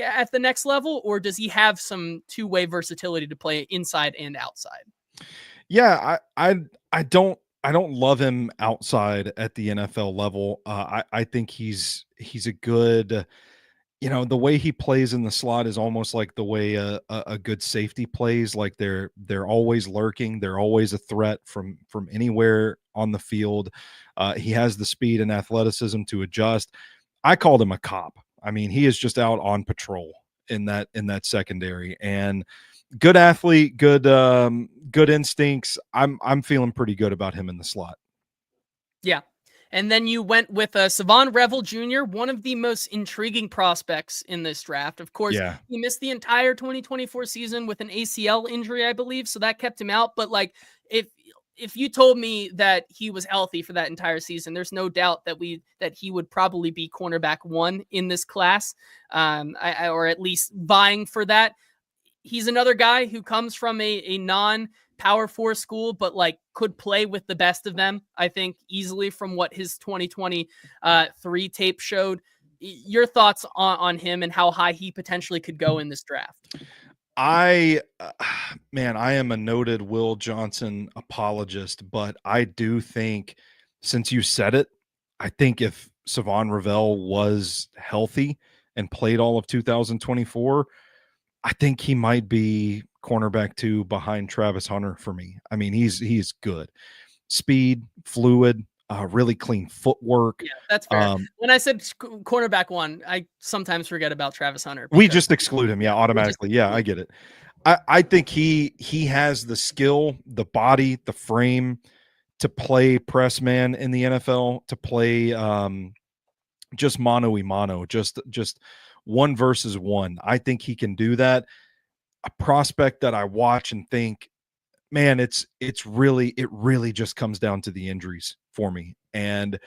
at the next level, or does he have some two-way versatility to play inside and outside? Yeah, I don't love him outside at the NFL level. I think he's a good, the way he plays in the slot is almost like the way a good safety plays. Like they're always lurking, they're always a threat from anywhere on the field. He has the speed and athleticism to adjust. I called him a cop. I mean, he is just out on patrol in that secondary, and good athlete, good instincts. I'm feeling pretty good about him in the slot. Yeah. And then you went with Savon Revel Jr., one of the most intriguing prospects in this draft. Of course, Yeah. he missed the entire 2024 season with an ACL injury, I believe, so that kept him out. But like, if you told me that he was healthy for that entire season, there's no doubt that he would probably be cornerback one in this class, or at least vying for that. He's another guy who comes from a non Power 4 school, but like could play with the best of them, I think, easily, from what his 2023 tape showed. Your thoughts on him and how high he potentially could go in this draft? I man, I am a noted Will Johnson apologist, but I do think, since you said it, I think if Savon Revel was healthy and played all of 2024, I think he might be cornerback 2 behind Travis Hunter for me. I mean, he's good. Speed, fluid, really clean footwork. Yeah, that's fair. When I said cornerback 1, I sometimes forget about Travis Hunter. We just exclude him, We just automatically. Yeah, I get it. I think he has the skill, the body, the frame to play press man in the NFL, to play just mano y mano, just one versus one. I think he can do that. A prospect that I watch and think, man, it really just comes down to the injuries for me. And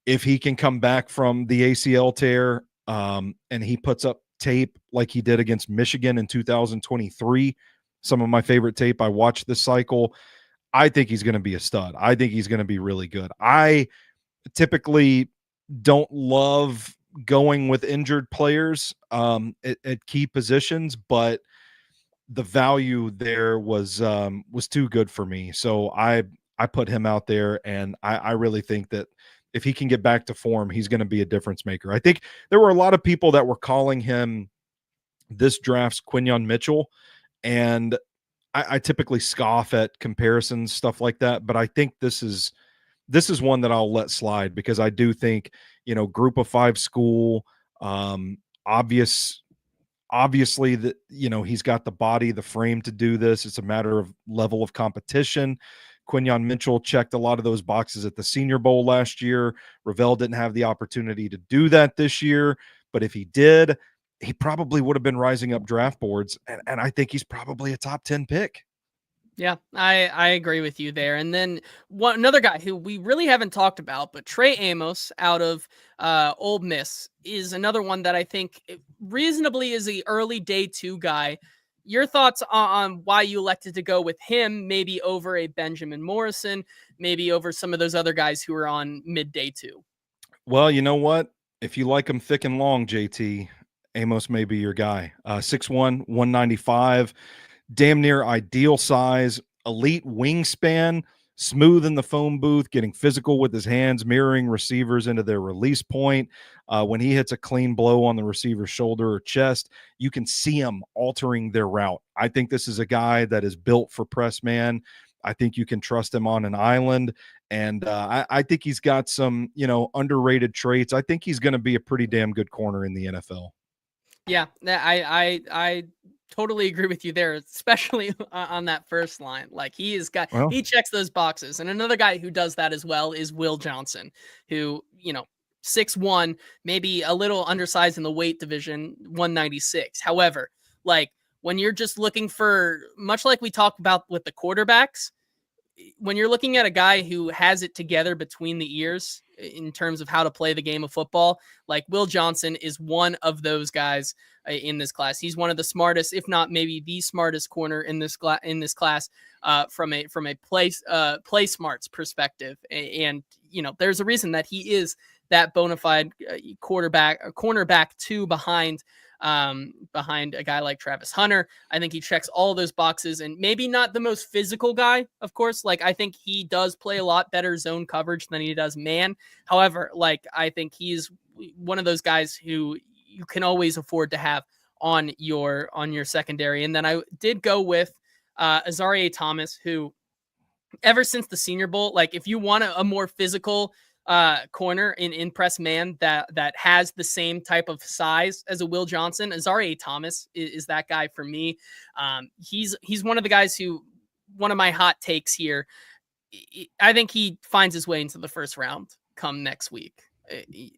if he can come back from the ACL tear, and he puts up tape like he did against Michigan in 2023, some of my favorite tape I watched this cycle, I think he's going to be a stud. I think he's going to be really good. I typically don't love going with injured players at key positions, but the value there was too good for me. So I put him out there, and I really think that if he can get back to form, he's going to be a difference maker. I think there were a lot of people that were calling him this draft's Quinyon Mitchell, and I typically scoff at comparisons, stuff like that, but I think this is one that I'll let slide, because I do think, group of 5 school, obviously that, he's got the body, the frame to do this. It's a matter of level of competition. Quinyon Mitchell checked a lot of those boxes at the Senior Bowl last year. Revel didn't have the opportunity to do that this year, but if he did, he probably would have been rising up draft boards, and I think he's probably a top 10 pick. Yeah, I agree with you there. And then another guy who we really haven't talked about, but Trey Amos out of Ole Miss is another one that I think reasonably is the early day 2 guy. Your thoughts on why you elected to go with him, maybe over a Benjamin Morrison, maybe over some of those other guys who are on mid day 2? Well, you know what? If you like them thick and long, JT, Amos may be your guy. 6'1", 195. Damn near ideal size, elite wingspan, smooth in the phone booth, getting physical with his hands, mirroring receivers into their release point. When he hits a clean blow on the receiver's shoulder or chest, you can see him altering their route. I think this is a guy that is built for press man. I think you can trust him on an island. And I think he's got some, underrated traits. I think he's going to be a pretty damn good corner in the NFL. Yeah, I totally agree with you there, especially on that first line. Like he checks those boxes. And another guy who does that as well is Will Johnson, who, 6'1", maybe a little undersized in the weight division, 196. However, like when you're just looking for, much like we talked about with the quarterbacks, when you're looking at a guy who has it together between the ears in terms of how to play the game of football, like Will Johnson is one of those guys in this class. He's one of the smartest, if not maybe the smartest corner in this class from a play smarts perspective. And there's a reason that he is that bona fide cornerback 2 behind a guy like Travis Hunter. I think he checks all those boxes, and maybe not the most physical guy, of course. Like, I think he does play a lot better zone coverage than he does man. However, like, I think he's one of those guys who you can always afford to have on your secondary. And then I did go with Azareye'h Thomas, who ever since the Senior Bowl, like if you want a more physical corner in press man that has the same type of size as a Will Johnson, Azareye'h Thomas is that guy for me. He's one of the guys who, one of my hot takes here, I think he finds his way into the first round come next week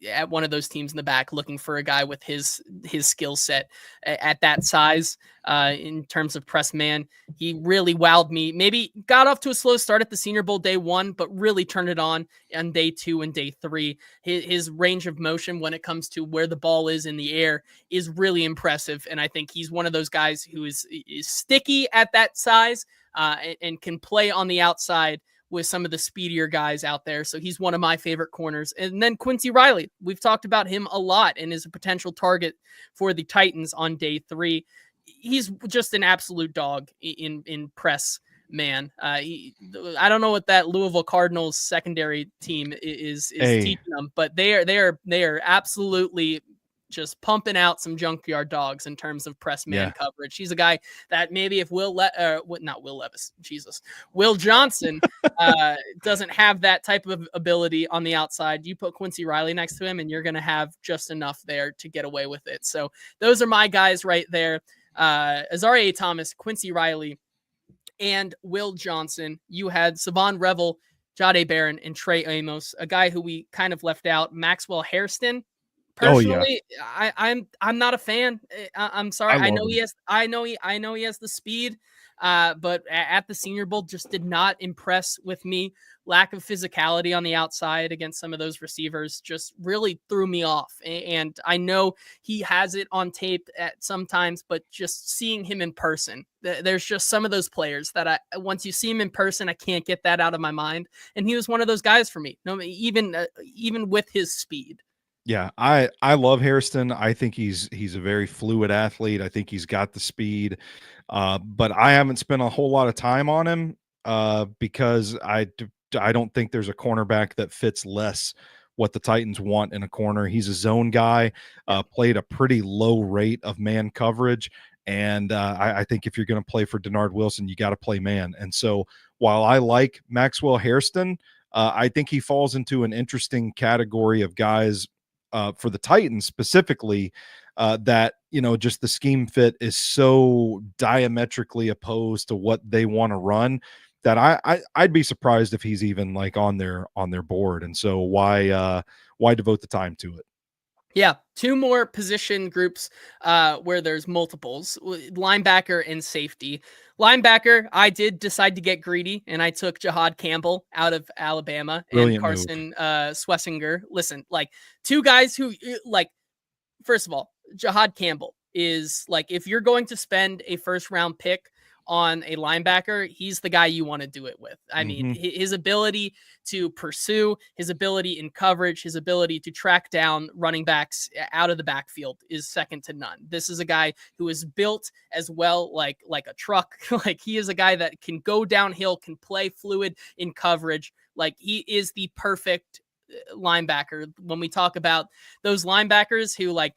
at one of those teams in the back, looking for a guy with his skill set at that size in terms of press man. He really wowed me. Maybe got off to a slow start at the Senior Bowl day 1, but really turned it on day 2 and day 3. His range of motion when it comes to where the ball is in the air is really impressive. And I think he's one of those guys who is sticky at that size and can play on the outside with some of the speedier guys out there. So he's one of my favorite corners. And then Quincy Riley, we've talked about him a lot and is a potential target for the Titans on day 3. He's just an absolute dog in press man. I don't know what that Louisville Cardinals secondary team is teaching them, but they are absolutely just pumping out some junkyard dogs in terms of press man coverage. He's a guy that maybe if Will Johnson doesn't have that type of ability on the outside, you put Quincy Riley next to him and you're going to have just enough there to get away with it. So those are my guys right there. Azareye'h Thomas, Quincy Riley, and Will Johnson. You had Savon Revel, Jahdae Barron, and Trey Amos, a guy who we kind of left out, Maxwell Hairston. Personally, I'm not a fan. I'm sorry. I know he has the speed, but at the Senior Bowl just did not impress with me. Lack of physicality on the outside against some of those receivers just really threw me off. And I know he has it on tape at sometimes, but just seeing him in person, there's just some of those players that once you see him in person, I can't get that out of my mind. And he was one of those guys for me. No, even with his speed. Yeah, I love Hairston. I think he's a very fluid athlete. I think he's got the speed, but I haven't spent a whole lot of time on him because I don't think there's a cornerback that fits less what the Titans want in a corner. He's a zone guy, played a pretty low rate of man coverage, and I think if you're going to play for Denard Wilson, you got to play man. And so while I like Maxwell Hairston, I think he falls into an interesting category of guys for the Titans specifically, that, just the scheme fit is so diametrically opposed to what they want to run that I'd be surprised if he's even like on their board. And so why devote the time to it? Yeah, 2 more position groups where there's multiples, linebacker and safety. Linebacker, I did decide to get greedy, and I took Jahad Campbell out of Alabama. Brilliant and Carson Schlesinger. Listen, like 2 guys who, like, first of all, Jahad Campbell is like, if you're going to spend a first-round pick on a linebacker, he's the guy you want to do it with. I mean, his ability to pursue, his ability in coverage, his ability to track down running backs out of the backfield is second to none. This is a guy who is built as well like a truck. Like, he is a guy that can go downhill, can play fluid in coverage. Like, he is the perfect linebacker. When we talk about those linebackers who, like,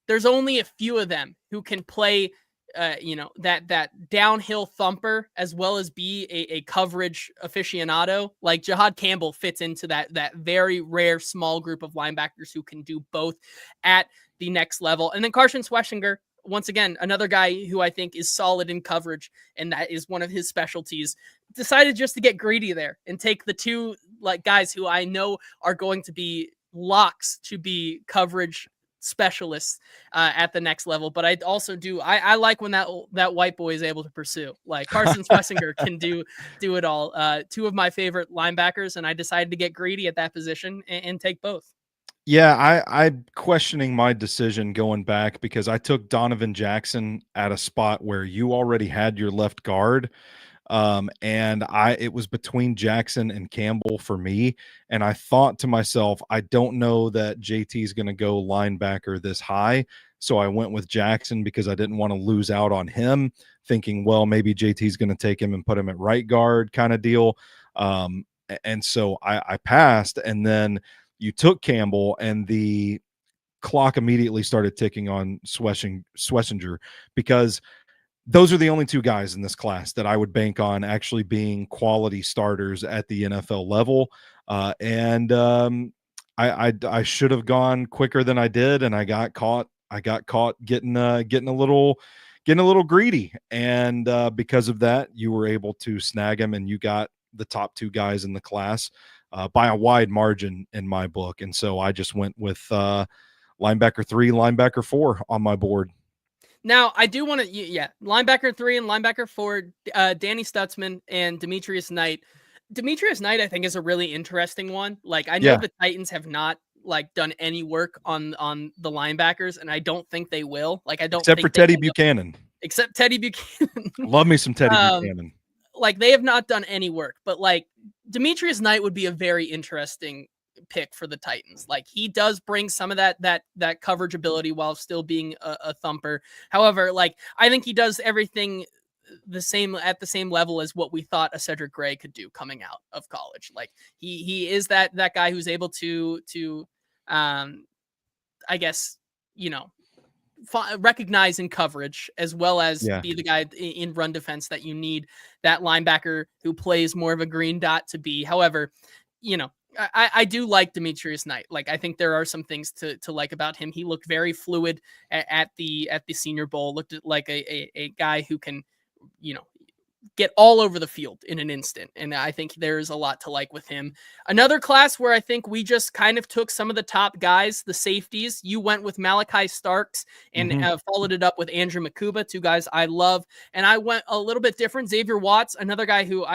there's only a few of them who can play that downhill thumper as well as be a coverage aficionado. Like, Jahad Campbell fits into that very rare small group of linebackers who can do both at the next level. And then Carson Schlesinger, once again, another guy who I think is solid in coverage, and that is one of his specialties. Decided just to get greedy there and take the 2 like guys who I know are going to be locks to be coverage specialists at the next level. But I also I like when that white boy is able to pursue. Like Carson Swessinger can do it all. Two of my favorite linebackers, and I decided to get greedy at that position and take both. Yeah, I'm questioning my decision going back because I took Donovan Jackson at a spot where you already had your left guard. And it was between Jackson and Campbell for me. And I thought to myself, I don't know that JT is going to go linebacker this high. So I went with Jackson because I didn't want to lose out on him, thinking, well, maybe JT is going to take him and put him at right guard kind of deal. And so I passed. And then you took Campbell, and the clock immediately started ticking on Swessinger because those are the only two guys in this class that I would bank on actually being quality starters at the NFL level. I should have gone quicker than I did, and I got caught. I got caught getting a little greedy, and because of that, you were able to snag him, and you got the top two guys in the class by a wide margin in my book. And so I just went with linebacker 3, linebacker 4 on my board. Now, I do want to, linebacker 3 and linebacker 4, Danny Stutzman and Demetrius Knight. Demetrius Knight, I think, is a really interesting one. Like, I know the Titans have not like done any work on the linebackers, and I don't think they will. Like, I don't except think for Teddy Buchanan. Except Teddy Buchanan. Love me some Teddy Buchanan. Like, they have not done any work, but like Demetrius Knight would be a very interesting pick for the Titans. Like, he does bring some of that coverage ability while still being a thumper. However, like, I think he does everything at the same level as what we thought a Cedric Gray could do coming out of college. Like, he is that guy who's able to I guess, recognize in coverage, as well as be the guy in run defense that you need that linebacker who plays more of a green dot to be. However, I do like Demetrius Knight. Like, I think there are some things to like about him. He looked very fluid at the Senior Bowl. Looked like a guy who can, get all over the field in an instant. And I think there's a lot to like with him. Another class where I think we just kind of took some of the top guys, the safeties. You went with Malachi Starks and followed it up with Andrew Makuba, two guys I love. And I went a little bit different. Xavier Watts, another guy who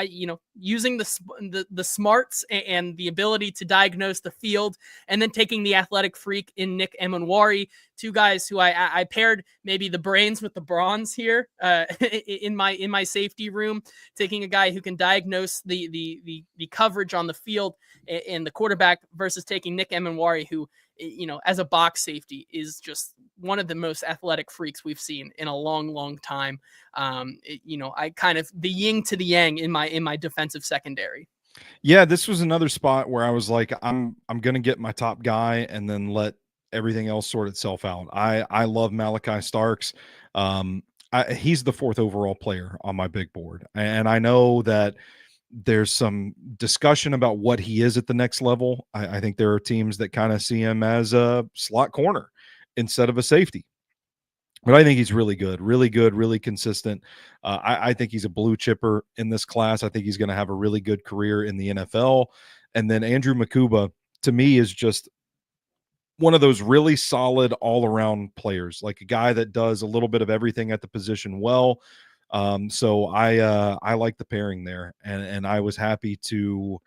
using the smarts and the ability to diagnose the field, and then taking the athletic freak in Nick M.L.Rose, two guys who I paired maybe the brains with the bronze here in my safety room, taking a guy who can diagnose the coverage on the field and the quarterback versus taking Nick M.L.Rose, who, as a box safety is just one of the most athletic freaks we've seen in a long, long time. I kind of the yin to the yang in my defensive secondary. Yeah, this was another spot where I was like, I'm going to get my top guy and then let everything else sort itself out. I love Malachi Starks. He's the 4th overall player on my big board. And I know that there's some discussion about what he is at the next level. I think there are teams that kind of see him as a slot corner instead of a safety. But I think he's really good, really consistent. I think he's a blue chipper in this class. I think he's going to have a really good career in the NFL. And then Andrew Makuba, to me, is just one of those really solid all-around players, like a guy that does a little bit of everything at the position well. So I like the pairing there, and I was happy to.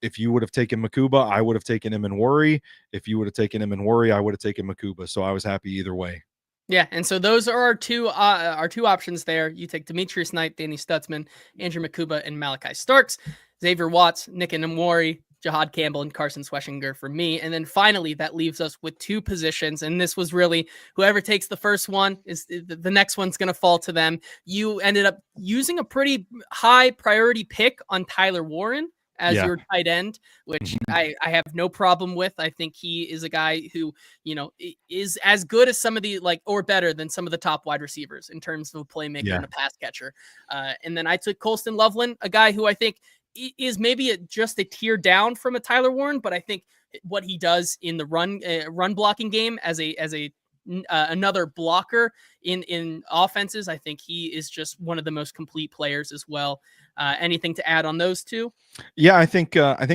If you would have taken Makuba, I would have taken him and Worry. If you would have taken him and Worry, I would have taken Makuba. So I was happy either way. Yeah, and so those are our two options there. You take Demetrius Knight, Danny Stutzman, Andrew Makuba, and Malachi Starks, Xavier Watts, Nick M.L.Rose, Jahad Campbell, and Carson Swessinger for me. And then finally, that leaves us with 2 positions. And this was really whoever takes the first one is the next one's going to fall to them. You ended up using a pretty high priority pick on Tyler Warren as your tight end, which I have no problem with. I think he is a guy who, is as good as some of the or better than some of the top wide receivers in terms of a playmaker and a pass catcher. And then I took Colston Loveland, a guy who I think is maybe just a tier down from a Tyler Warren, but I think what he does in the run blocking game as a another blocker in offenses. I think he is just one of the most complete players as well. Anything to add on those two? Yeah, I think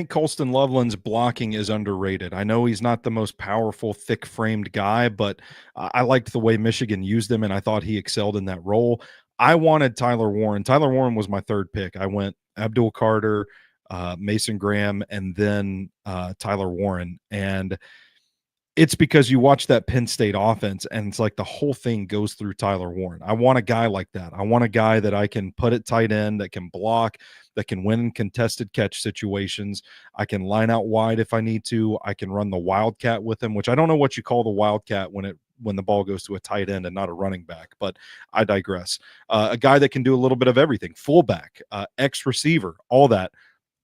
Colston Loveland's blocking is underrated. I know he's not the most powerful, thick-framed guy, but I liked the way Michigan used him, and I thought he excelled in that role. I wanted Tyler Warren. Tyler Warren was my third pick. I went Abdul Carter, Mason Graham, and then Tyler Warren. And it's because you watch that Penn State offense and it's like the whole thing goes through Tyler Warren. I want a guy like that. I want a guy that I can put at tight end, that can block, that can win in contested catch situations. I can line out wide if I need to. I can run the wildcat with him, which I don't know what you call the wildcat when the ball goes to a tight end and not a running back, but I digress. A guy that can do a little bit of everything, fullback, X receiver, all that.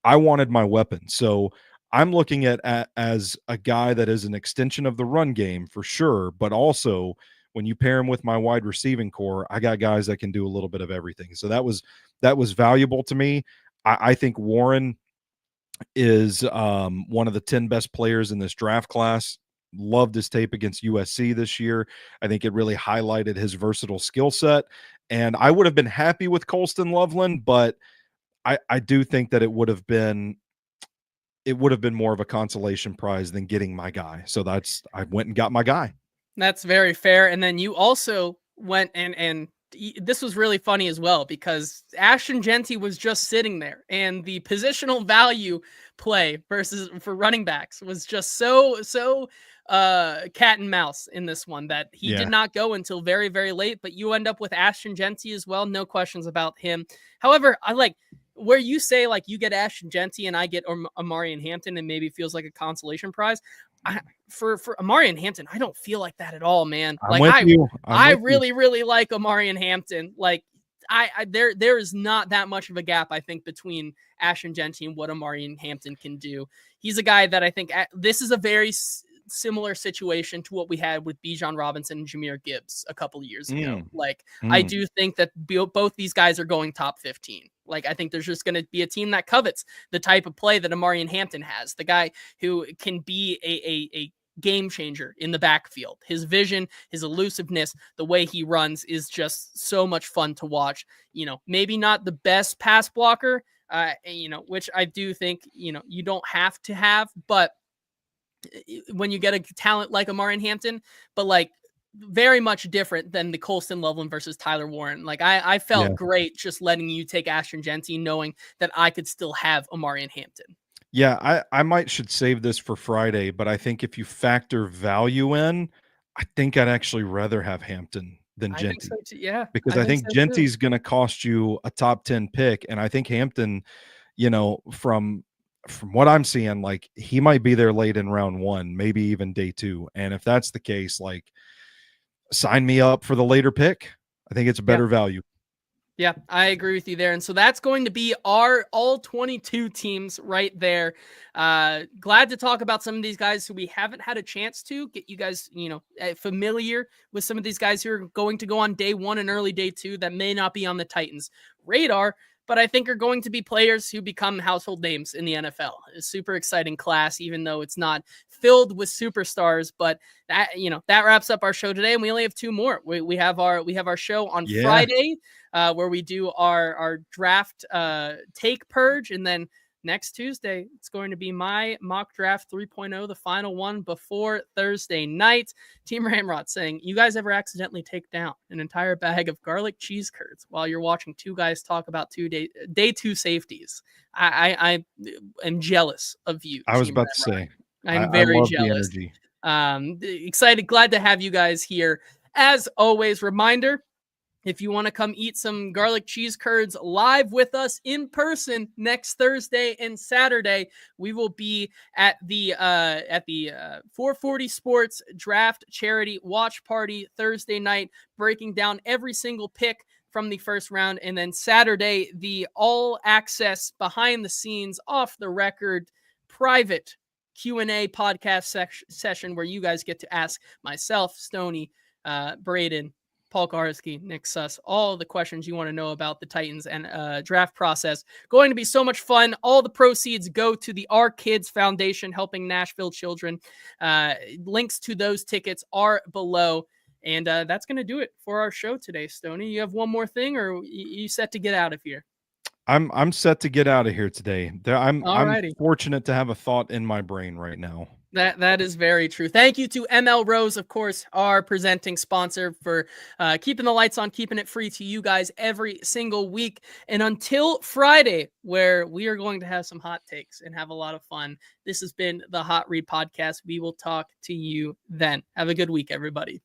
I wanted my weapon. So I'm looking at as a guy that is an extension of the run game for sure, but also when you pair him with my wide receiving core, I got guys that can do a little bit of everything. So that was valuable to me. I think Warren is one of the 10 best players in this draft class. Loved his tape against USC this year. I think it really highlighted his versatile skill set. And I would have been happy with Colston Loveland, but I do think that it would have been more of a consolation prize than getting my guy. So I went and got my guy. That's very fair. And then you also went and this was really funny as well, because Ashton Jeanty was just sitting there, and the positional value play for running backs was just so cat and mouse in this one, that he did not go until very, very late. But you end up with Ashton Jeanty as well. No questions about him. However, I like where you say like you get Ashton Jeanty and I get Amari and Hampton, and maybe feels like a consolation prize. For Amari and Hampton, I don't feel like that at all, man. I really like Amari and Hampton. Like there is not that much of a gap, I think, between Ashton Jeanty and what Amari and Hampton can do. He's a guy that I think this is a very similar situation to what we had with Bijan Robinson and Jahmyr Gibbs a couple years ago. I do think that both these guys are going top 15. Like, I think there's just going to be a team that covets the type of play that Amari and Hampton has. The guy who can be a game changer in the backfield. His vision, his elusiveness, the way he runs is just so much fun to watch. Maybe not the best pass blocker, which I do think, you don't have to have, but when you get a talent like Amari and Hampton, but like very much different than the Colston Loveland versus Tyler Warren. Like I felt great just letting you take Ashton Jeanty, knowing that I could still have Amari and Hampton. Yeah, I should save this for Friday, but I think if you factor value in, I think I'd actually rather have Hampton than Jeanty. I think so too. Yeah, because I think Jeanty's going to cost you a top 10 pick, and I think Hampton, from what I'm seeing, like he might be there late in round 1, maybe even day 2. And if that's the case, like sign me up for the later pick. I think it's a better value. Yeah, I agree with you there. And so that's going to be our all 22 teams right there. Glad to talk about some of these guys who we haven't had a chance to get you guys, familiar with some of these guys who are going to go on day 1 and early day 2 that may not be on the Titans' radar, but I think are going to be players who become household names in the NFL. A super exciting class, even though it's not filled with superstars. But that wraps up our show today, and we only have 2 more. We have our show on Friday, where we do our draft take purge, and then next Tuesday it's going to be my mock draft 3.0, the final one before Thursday night. Team Ramrod saying, you guys ever accidentally take down an entire bag of garlic cheese curds while you're watching 2 guys talk about day 2 safeties? I am jealous of you. I was about to say, I'm very jealous. The energy. Excited, glad to have you guys here. As always, reminder, if you want to come eat some garlic cheese curds live with us in person next Thursday and Saturday, we will be at the 440 Sports Draft Charity Watch Party Thursday night, breaking down every single pick from the first round. And then Saturday, the all access, behind the scenes, off the record, private Q&A podcast session where you guys get to ask myself, Stoney, Braden, Paul Karski, Nick Suss, all the questions you want to know about the Titans and draft process. Going to be so much fun. All the proceeds go to the Our Kids Foundation, helping Nashville children. Links to those tickets are below. And that's going to do it for our show today, Stoney. You have one more thing, or you set to get out of here? I'm set to get out of here today. I'm Alrighty. fortunate to have a thought in my brain right now. That is very true. Thank you to M.L.Rose, of course, our presenting sponsor, for keeping the lights on, keeping it free to you guys every single week. And until Friday, where we are going to have some hot takes and have a lot of fun, this has been the Hot Read Podcast. We will talk to you then. Have a good week, everybody.